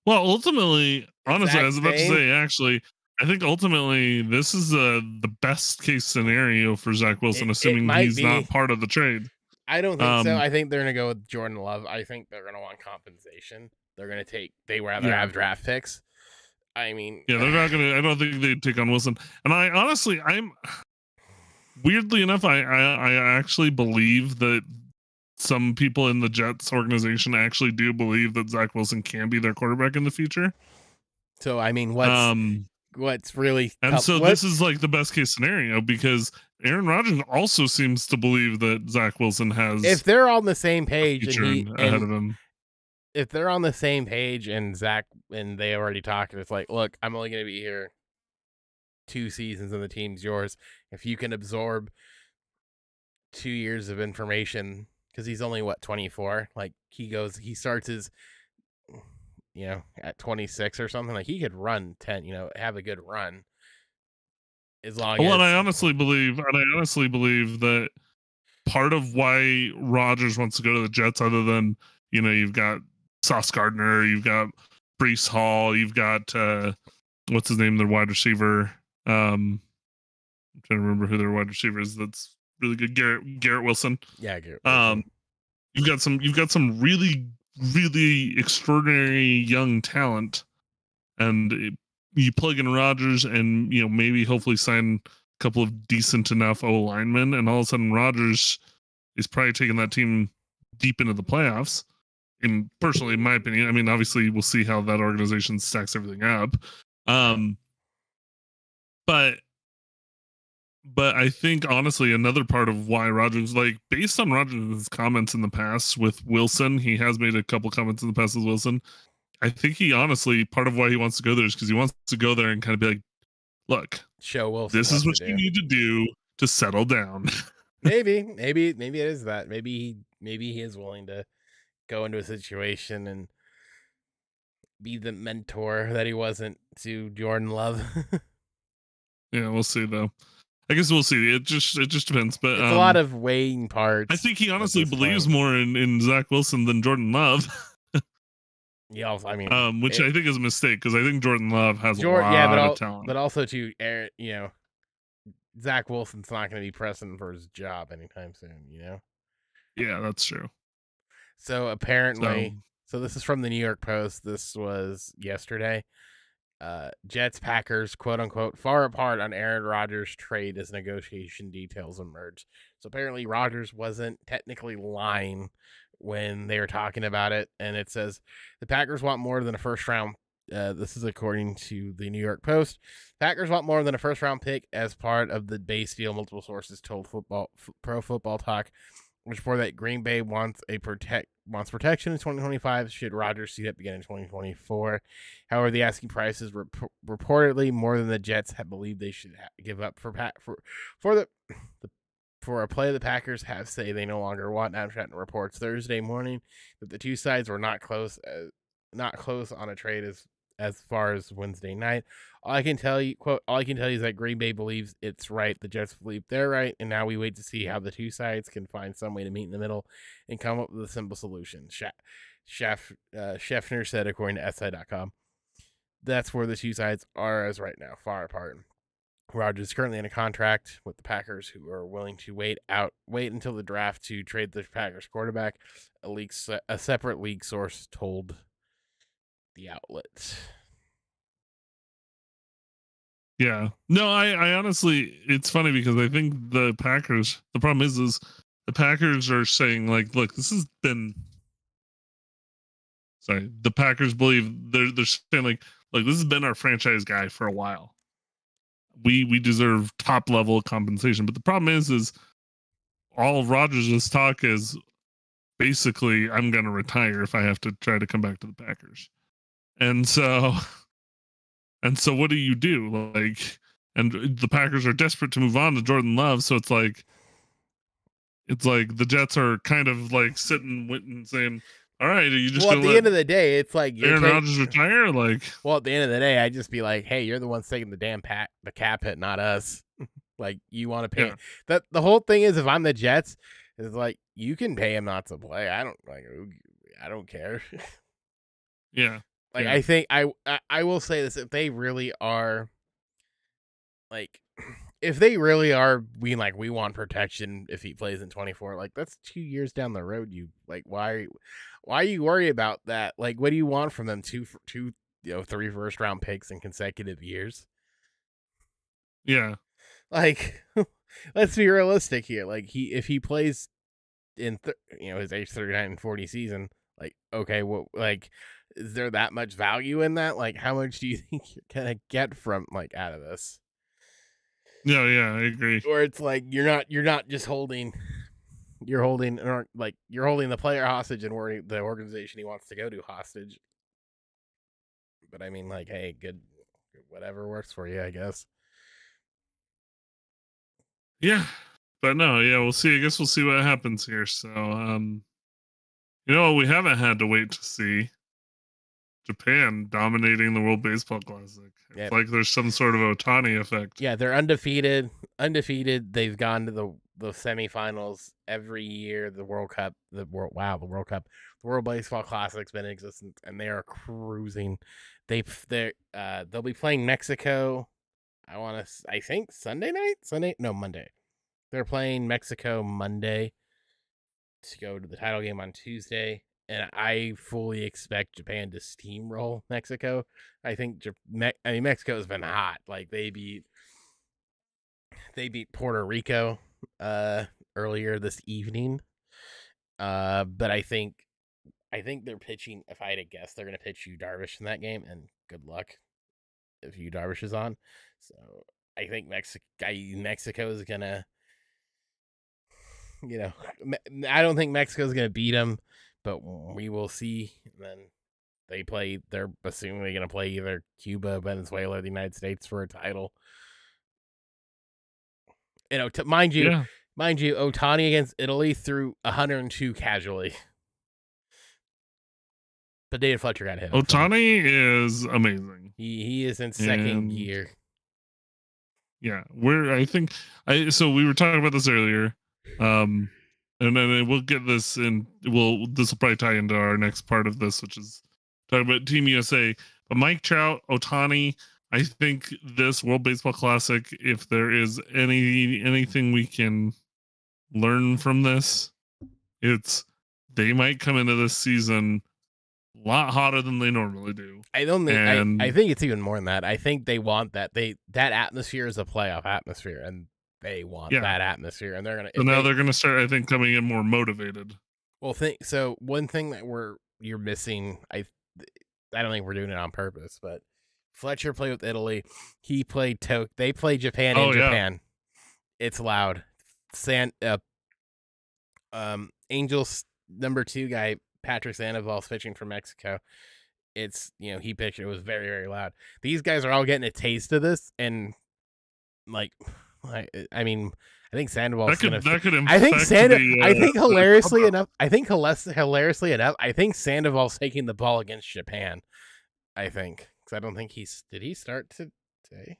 Well, ultimately, honestly, I was about to say, actually, I think ultimately this is the best case scenario for Zach Wilson, assuming he's not part of the trade. I don't think so. I think they're going to go with Jordan Love. I think they're going to want compensation. They're going to they rather have draft picks. I mean, yeah, they're not going to, I don't think they'd take on Wilson. And I'm weirdly enough, I actually believe that some people in the Jets organization actually do believe that Zach Wilson can be their quarterback in the future. So, I mean, what's really this is like the best case scenario because Aaron Rodgers also seems to believe that Zach Wilson has. If they're on the same page ahead of him, if they're on the same page and Zach and they already talked, it's like, look, I'm only going to be here 2 seasons and the team's yours. If you can absorb 2 years of information, because he's only 24. Like he starts his, at 26 or something. Like he could run 10. Have a good run. As long as. I honestly believe that part of why Rodgers wants to go to the Jets, other than you've got Sauce Gardner, you've got Breece Hall, you've got what's his name, their wide receiver. I'm trying to remember who their wide receiver is. That's really good. Garrett Wilson. Yeah, Garrett Um, Wilson. you've got some really, really extraordinary young talent, and you plug in Rodgers, and maybe hopefully sign a couple of decent enough O linemen, and all of a sudden Rodgers is probably taking that team deep into the playoffs. In personally, in my opinion, I mean, obviously we'll see how that organization stacks everything up. But I think honestly, another part of why Rodgers, like based on Rodgers' comments in the past with Wilson, he has made a couple comments in the past with Wilson. I think he honestly, part of why he wants to go there is because he wants to go there and kind of be like, look, show Wilson this is what you need to do to settle down. maybe it is that. Maybe he is willing to go into a situation and be the mentor that he wasn't to Jordan Love. Yeah, we'll see though. I guess we'll see. It just depends. But it's a lot of weighing parts. I think he honestly believes more in Zach Wilson than Jordan Love. Yeah, I mean, which I think is a mistake because I think Jordan Love has a lot of talent. But also too, Zach Wilson's not going to be pressing for his job anytime soon. Yeah, that's true. So apparently, so this is from the New York Post. This was yesterday. Jets Packers quote unquote far apart on Aaron Rodgers trade as negotiation details emerge. So apparently Rodgers wasn't technically lying when they were talking about it, and it says the Packers want more than a first round. This is according to the New York Post. Packers want more than a first round pick as part of the base deal. Multiple sources told Pro Football Talk, which report that Green Bay wants protection in 2025 should Rodgers see that begin in 2024. However, the asking price is reportedly more than the Jets have believed they should give up for a play the Packers have say they no longer want. Adam Stratton reports Thursday morning that the two sides were not close on a trade as far as Wednesday night. All I can tell you is that Green Bay believes it's right. The Jets believe they're right, and now we wait to see how the two sides can find some way to meet in the middle and come up with a simple solution. Scheffner said, according to SI.com. That's where the two sides are as right now, far apart. Rodgers is currently in a contract with the Packers, who are willing to wait until the draft to trade the Packers quarterback. A separate league source told the outlet. Yeah. No, I honestly, it's funny because I think the Packers, the problem is the Packers are saying like, look, this has been, the Packers believe they're saying like, look, this has been our franchise guy for a while. We deserve top level compensation. But the problem is all Rodgers' talk is basically, I'm going to retire if I have to try to come back to the Packers. And so what do you do? Like, and the Packers are desperate to move on to Jordan Love. So it's like the Jets are kind of like sitting and saying, all right, are you just at the end of the day, it's like Aaron Rodgers retire? Like, well, at the end of the day, I'd just be like, hey, you're the ones taking the damn the cap hit, not us. Like, you want to pay that. The whole thing is, if I'm the Jets, is like, you can pay him not to play. I don't care. Yeah. Like, I think I will say this: if they really are, we want protection if he plays in 24. Like, that's 2 years down the road. You like, why are you worried about that? Like, what do you want from them? 3 first round picks in consecutive years. Yeah. Like, let's be realistic here. Like, if he plays in his age 39 and 40 season, like, okay, well, like, is there that much value in that? Like, how much do you think you're gonna get from out of this? Yeah, I agree. Or it's like you're not just holding the player hostage and the organization he wants to go to hostage. But I mean, like, hey, good, whatever works for you, I guess. Yeah, but no, yeah, we'll see. I guess we'll see what happens here. So, we haven't had to wait to see Japan dominating the World Baseball Classic. It's like there's some sort of Ohtani effect. Yeah, they're undefeated. They've gone to the semifinals every year. The World Cup, the World Baseball Classic's been in existence, and they are cruising. They'll be playing Mexico. I think Sunday night? No, Monday. They're playing Mexico Monday to go to the title game on Tuesday. And I fully expect Japan to steamroll Mexico. I think Mexico's been hot. Like they beat Puerto Rico earlier this evening. But I think they're pitching. If I had to guess, they're going to pitch Yu Darvish in that game, and good luck if Yu Darvish is on. So I think Mexico is going to. I don't think Mexico's going to beat them, but we will see. And then they're assuming going to play either Cuba, Venezuela, or the United States for a title. Mind you, Ohtani against Italy threw 102 casually. But David Fletcher got hit. Ohtani is amazing. He is in second gear. Yeah, so we were talking about this earlier. And then we'll get this in. This will probably tie into our next part of this, which is talking about Team USA. But Mike Trout, Ohtani, I think this World Baseball Classic, if there is anything we can learn from this, it's they might come into this season a lot hotter than they normally do. I don't think. I think it's even more than that. I think they want that. That atmosphere is a playoff atmosphere, and they want that atmosphere, and they're gonna. So now they're gonna start, I think, coming in more motivated. Well, so one thing that you're missing. I don't think we're doing it on purpose, but Fletcher played with Italy. He played They play Japan in Japan. It's loud. Angels #2 guy Patrick Sandoval's pitching for Mexico. It's he pitched. It was very, very loud. These guys are all getting a taste of this, and I mean, I think Sandoval's gonna. I think hilariously enough, I think Sandoval's taking the ball against Japan. I think because I don't think did he start today?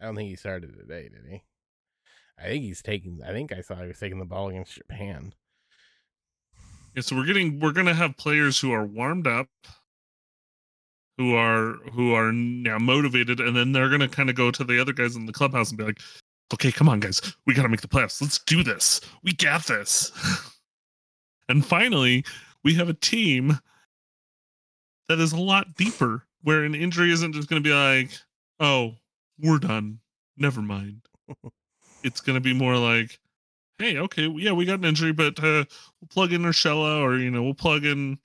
I don't think he started today, did he? I think I saw he was taking the ball against Japan. Yeah, so we're gonna have players who are warmed up, who are now motivated, and then they're gonna kind of go to the other guys in the clubhouse and be like, "Okay, come on, guys, we gotta make the playoffs. Let's do this. We got this." And finally, we have a team that is a lot deeper, where an injury isn't just gonna be like, "Oh, we're done. Never mind." It's gonna be more like, hey, okay, yeah, we got an injury, but we'll plug in Urshela, or we'll plug in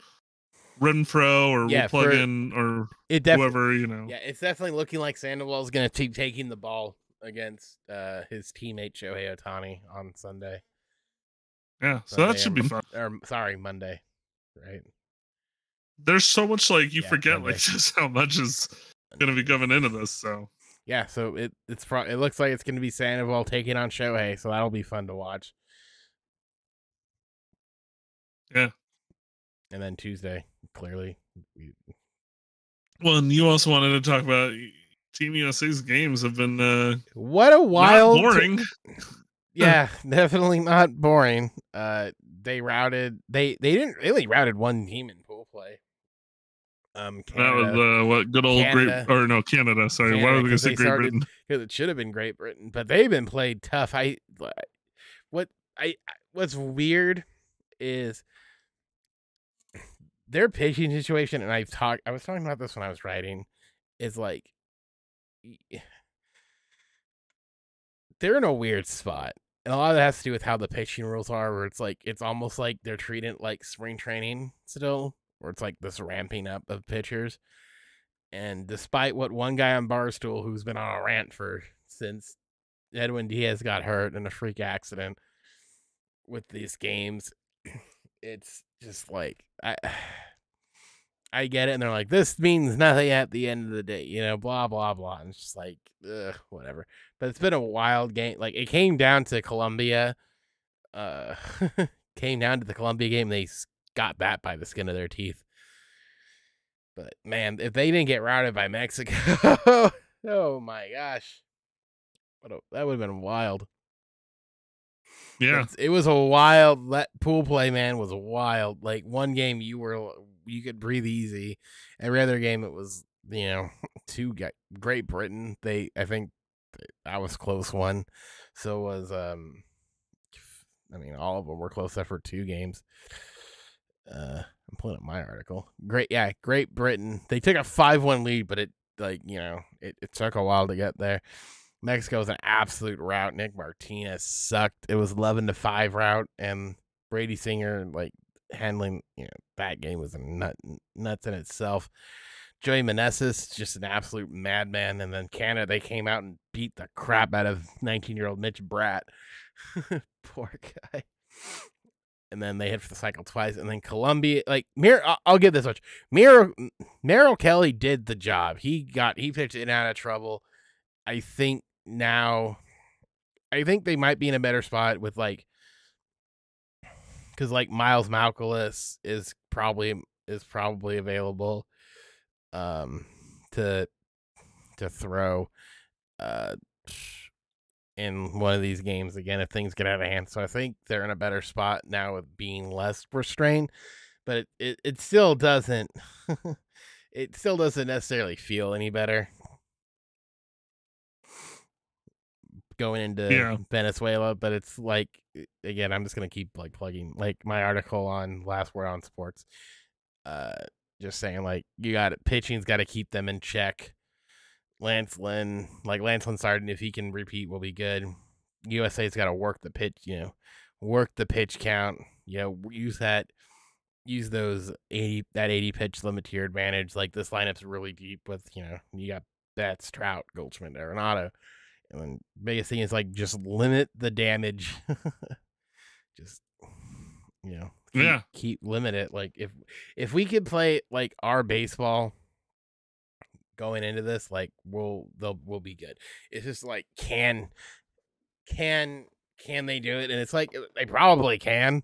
Renfro, or we'll plug in or whoever, Yeah, it's definitely looking like Sandoval's going to keep taking the ball against his teammate Shohei Ohtani on Sunday. Yeah, so that should be fun. Sorry, Monday, right? There's so much you forget Monday. Just how much is going to be coming into this. So yeah, so it looks like it's going to be Sandoval taking on Shohei, so that'll be fun to watch. Yeah. And then Tuesday, clearly. Well, and you also wanted to talk about Team USA's games have been what a wild, not boring. Yeah, definitely not boring. They routed one team in pool play. Canada, that was what good old Canada. Sorry, why was I going to say Great Britain? Because it should have been Great Britain, but they've been played tough. What's weird is their pitching situation, and I was talking about this when I was writing, is like they're in a weird spot. And a lot of that has to do with how the pitching rules are, where it's almost like they're treating it like spring training still, where it's like this ramping up of pitchers. And despite what one guy on Barstool, who's been on a rant since Edwin Diaz got hurt in a freak accident with these games, it's just like I get it, and they're like, this means nothing at the end of the day, blah blah blah, and it's just like, whatever. But it's been a wild game. Like, it came down to Colombia, came down to the Colombia game. They got that by the skin of their teeth. But man, if they didn't get routed by Mexico, oh my gosh, that would have been wild. Yeah, it was a wild. Pool play, man, was wild. Like, one game you could breathe easy. Every other game it was Great Britain. I think that was close one. So was I mean, all of them were close except for 2 games. I'm pulling up my article. Great Britain. They took a 5-1 lead, but it took a while to get there. Mexico was an absolute rout. Nick Martinez sucked. It was 11-5 rout, and Brady Singer handling that game was nuts in itself. Joey Meneses, just an absolute madman. And then Canada, they came out and beat the crap out of 19-year-old Mitch Bratt. Poor guy. And then they hit for the cycle twice. And then Colombia, I'll give this much. Merrill Kelly did the job. He pitched in and out of trouble. I think they might be in a better spot with because Miles Moukolis is probably available to throw in one of these games again if things get out of hand. So I think they're in a better spot now with being less restrained, but it still doesn't it still doesn't necessarily feel any better going into Venezuela. But it's again, I'm just gonna keep plugging my article on Last Word on Sports, just saying you got it, pitching's got to keep them in check. Lance Lynn starting, if he can repeat, will be good. USA's got to work the pitch, work the pitch count, use those 80 pitch limit to your advantage. This lineup's really deep with, you got Betts, Trout, Goldschmidt, Arenado. And then biggest thing is just limit the damage. Just, keep limit it. If we could play our baseball going into this, we'll be good. It's just can they do it? And it's they probably can.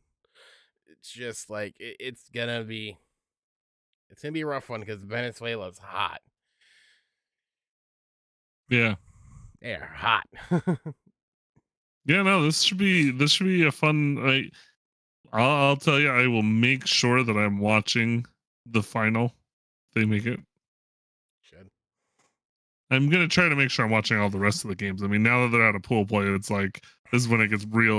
It's just it's gonna be a rough one because Venezuela's hot. Yeah, they're hot. Yeah, no, this should be a fun. I'll tell you, I will make sure that I'm watching the final. If they make it. I'm gonna try to make sure I'm watching all the rest of the games. I mean, now that they're out of pool play, it's this is when it gets real.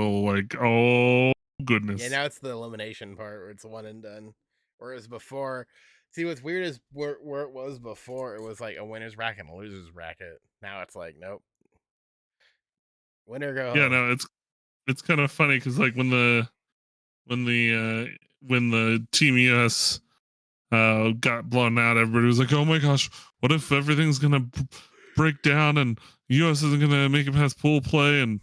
Oh goodness. Yeah, now it's the elimination part where it's one and done. Whereas before, see what's weird is where it was before, it was a winner's bracket and a loser's bracket. Now it's nope. Winner go home. Yeah, no, it's kind of funny because when the Team US got blown out, everybody was oh my gosh, what if everything's gonna break down and US isn't gonna make it past pool play and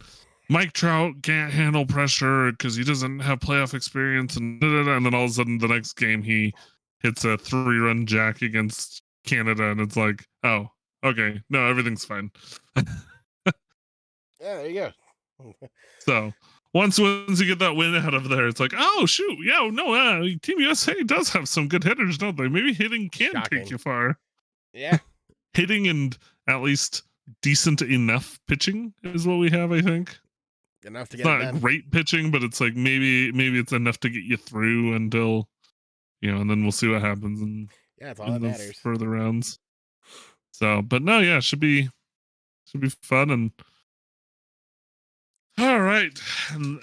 Mike Trout can't handle pressure because he doesn't have playoff experience and and then all of a sudden the next game he hits a 3-run jack against Canada and it's oh, okay, no, everything's fine. Yeah, there you go. So once you get that win out of there, it's oh shoot, yeah, no, Team USA does have some good hitters, don't they? Maybe hitting can take you far. Yeah, hitting and at least decent enough pitching is what we have. I think enough to it's get not it done. Great pitching, but it's maybe it's enough to get you through until and then we'll see what happens in it's all that matters further rounds. So, but no, yeah, should be fun. And all right, and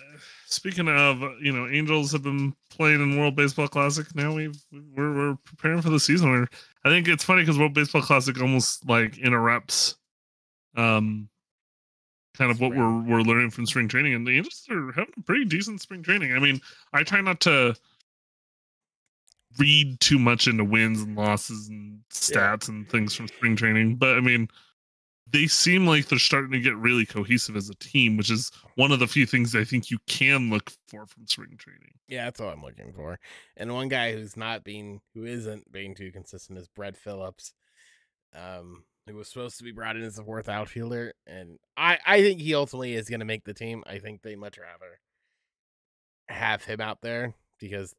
speaking of Angels have been playing in World Baseball Classic. Now we're preparing for the season. I think it's funny because World Baseball Classic almost interrupts kind of what we're learning from spring training, and the Angels are having a pretty decent spring training. I mean, I try not to read too much into wins and losses and stats and things from spring training, but I mean, they seem like they're starting to get really cohesive as a team, which is one of the few things I think you can look for from spring training. Yeah, that's what I'm looking for. And one guy who isn't being too consistent is Brett Phillips, who was supposed to be brought in as the 4th outfielder. And I think he ultimately is going to make the team. I think they'd much rather have him out there because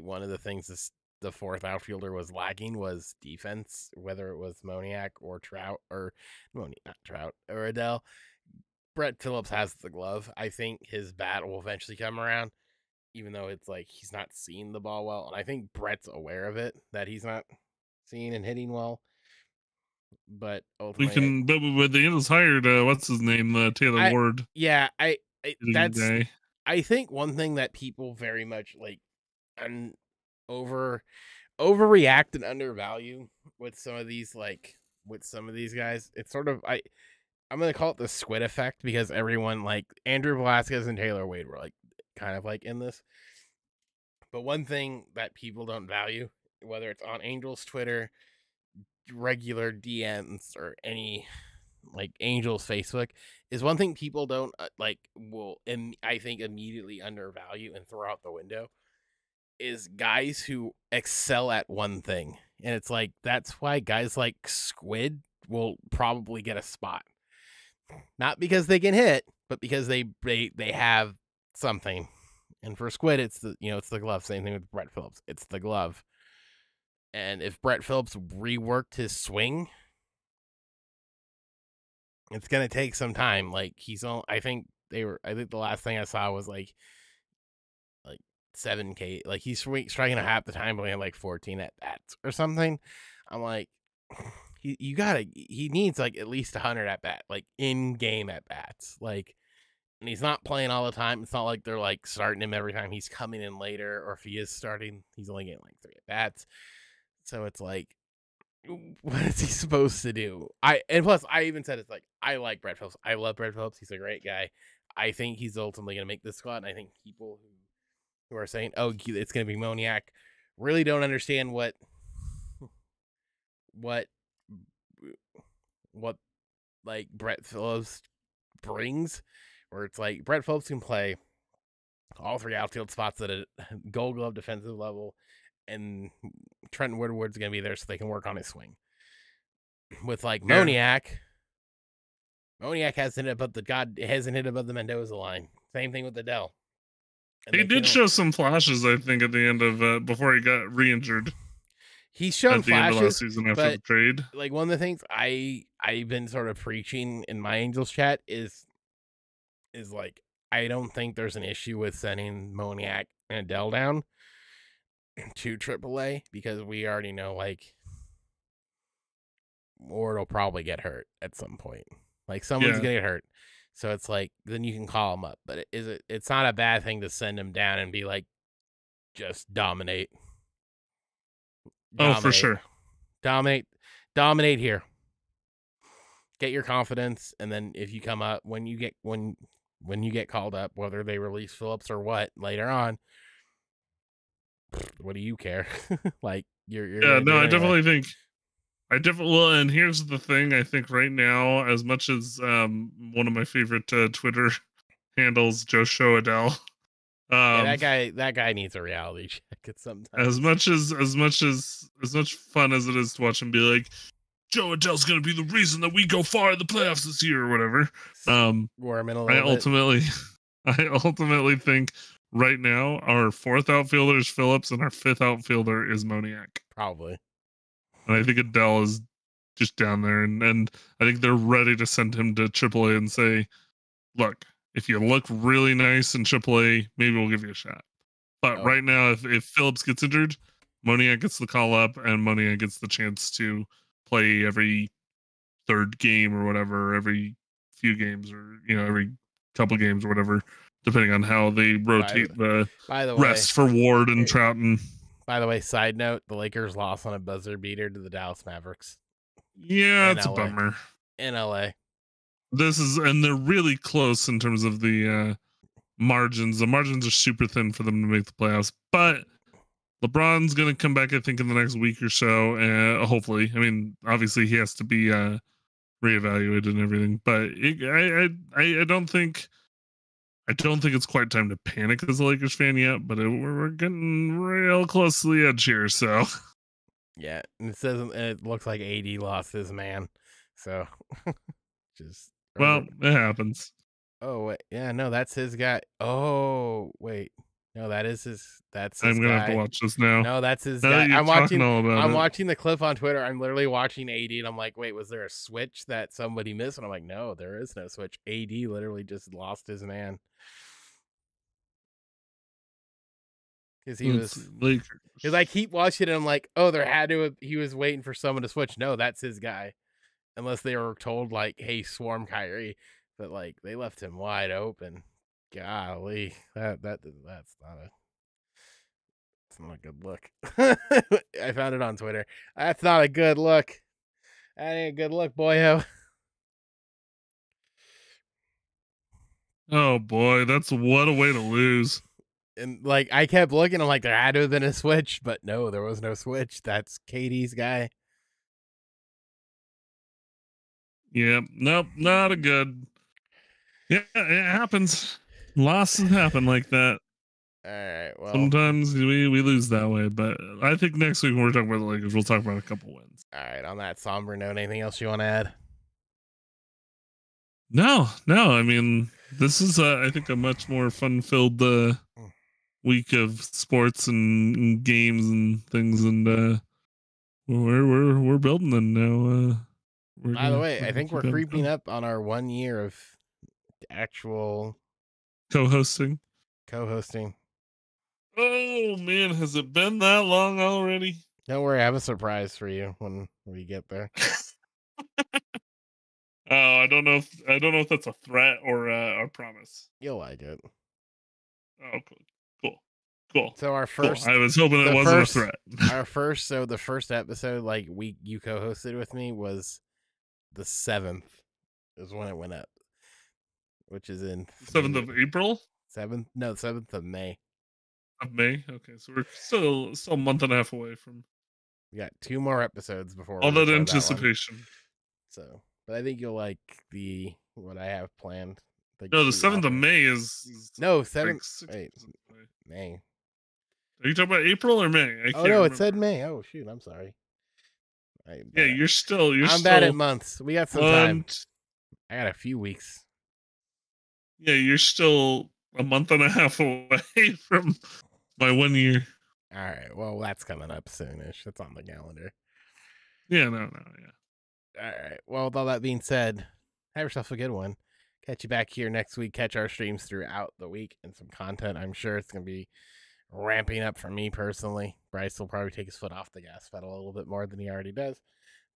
one of the things the 4th outfielder was lacking was defense, whether it was Moniak or Trout or not Trout or Adele. Brett Phillips has the glove. I think his bat will eventually come around, even though it's he's not seeing the ball well. And I think Brett's aware of it, that he's not seeing and hitting well. but We ultimately, can, but the Angels hired what's his name, Taylor I Ward, yeah, hitting that's guy. I think one thing that people very much like and over overreact and undervalue with some of these guys. It's sort of I'm gonna call it the squid effect because everyone like Andrew Velasquez and Taylor Wade were like kind of like in this. But one thing that people don't value, whether it's on Angels Twitter, regular DMs, or any like Angels Facebook, is one thing people don't I think immediately undervalue and throw out the window is guys who excel at one thing. And it's like that's why guys like Squid will probably get a spot. Not because they can hit, but because they have something. And for Squid, it's the glove. Same thing with Brett Phillips. It's the glove. And if Brett Phillips reworked his swing, it's gonna take some time. Like I think the last thing I saw was like 7K. Like he's striking a half the time, but he had like 14 at bats or something. I'm like, he needs like at least 100 at bat, like in game at bats. Like, and he's not playing all the time. It's not like they're like starting him every time he's coming in later, or if he is starting, he's only getting like 3 at bats. So it's like, what is he supposed to do? And plus, I even said it's like I like Brett Phillips. I love Brett Phillips. He's a great guy. I think he's ultimately gonna make this squad. And I think people who are saying, "Oh, it's gonna be Moniak," really don't understand what what like Brett Phillips brings. Where it's like Brett Phillips can play all 3 outfield spots at a Gold Glove defensive level, and Trent Woodward's gonna be there so they can work on his swing. With like Moniak hasn't hit above the Mendoza line. Same thing with Adele. And he did show some flashes, I think, at the end of before he got re-injured. He's shown at the end of flashes last season after the trade. Like one of the things I've been sort of preaching in my Angels chat is like I don't think there's an issue with sending Moniak and Adele down to AAA because we already know like Ward will probably get hurt at some point. Like someone's gonna get hurt. So it's like then you can call him up. But it's not a bad thing to send him down and be like, just dominate. Oh, for sure. Dominate here. Get your confidence, and then if you come up when you get called up, whether they release Phillips or what later on, what do you care? Like you're I definitely think well, and here's the thing. I think right now, as much as one of my favorite Twitter handles, Joe Show Adele. Yeah, that guy needs a reality check at some time. As much fun as it is to watch him be like, Joe Adele's gonna be the reason that we go far in the playoffs this year or whatever. I ultimately think right now our 4th outfielder is Phillips and our 5th outfielder is Moniak. Probably. And I think Adele is just down there, and I think they're ready to send him to AAA and say, look, if you look really nice in AAA, maybe we'll give you a shot. But right now, if Phillips gets injured, Moniak gets the call up, and Moniak gets the chance to play every 3rd game or whatever, every few games, or every couple games or whatever, depending on how they rotate the rest for Ward and Trouton. By the way, side note: the Lakers lost on a buzzer beater to the Dallas Mavericks. Yeah, it's a bummer. In LA. And they're really close in terms of the margins. The margins are super thin for them to make the playoffs, but LeBron's going to come back, I think, in the next week or so. Hopefully, I mean, obviously, he has to be reevaluated and everything. But I don't think it's quite time to panic as a Lakers fan yet. But we're getting real close to the edge here. So yeah, and it looks like AD lost his man. So it happens. Oh wait, yeah, no, that's his guy. Oh wait. No, that's his I'm gonna have to watch this now. No, that's his guy. I'm watching the clip on Twitter. I'm literally watching AD, and I'm like, wait, was there a switch that somebody missed? And I'm like, no, there is no switch. AD literally just lost his man. Because I keep watching it, and I'm like, oh, he was waiting for someone to switch. No, that's his guy. unless they were told like, "Hey, swarm Kyrie," but like they left him wide open. Golly, that's not a good look. I found it on Twitter. That's not a good look. That ain't a good look, boyo. Oh boy, that's what a way to lose. And like I kept looking, I'm like, there had to have been a switch, but no, there was no switch. That's Katie's guy. Yeah, nope, not a good. Yeah, it happens. Losses happen like that. All right. Well, Sometimes we lose that way, but I think next week when we're talking about the Lakers, we'll talk about a couple wins. all right. On that somber note, anything else you want to add? No. I mean, this is I think a much more fun-filled week of sports and games and things, and we're building them now. By the way, I think we're creeping up on our 1 year of actual co-hosting. Oh man, has it been that long already? Don't worry, I have a surprise for you when we get there. Oh, I don't know if that's a threat or a promise. You'll like it. Oh, cool. So our first, I was hoping it wasn't a threat. The first episode, like you co-hosted with me, was the 7th. Is when it went up, which is in 7th of April. 7th? No, 7th of May. Of May. Okay, so we're still a month and a half away from. We got 2 more episodes before All that anticipation. So, but I think you'll like what I have planned. No, the 7th of May is no 7th. Wait, May. Are you talking about April or May? Oh no, remember. It said May. Oh shoot, I'm sorry. Yeah, you're still. I'm bad at months. We got some time. I got a few weeks. Yeah, you're still a month and a half away from my 1 year. All right. Well, that's coming up soonish. That's on the calendar. Yeah, no, yeah. All right. Well, with all that being said, have yourself a good one. Catch you back here next week. Catch our streams throughout the week and some content. I'm sure it's going to be ramping up for me personally. Bryce will probably take his foot off the gas pedal a little bit more than he already does.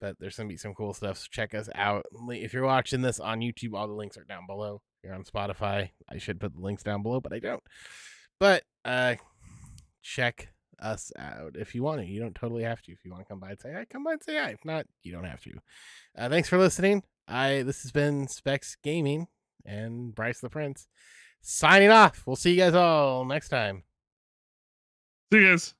But there's going to be some cool stuff. So check us out. If you're watching this on YouTube, all the links are down below. If you're on Spotify, I should put the links down below, but I don't. But check us out if you want to. You don't totally have to. If you want to come by and say hi, come by and say hi. If not, you don't have to. Thanks for listening. This has been Specs Gaming and Bryce the Prince signing off. We'll see you guys all next time. See you guys.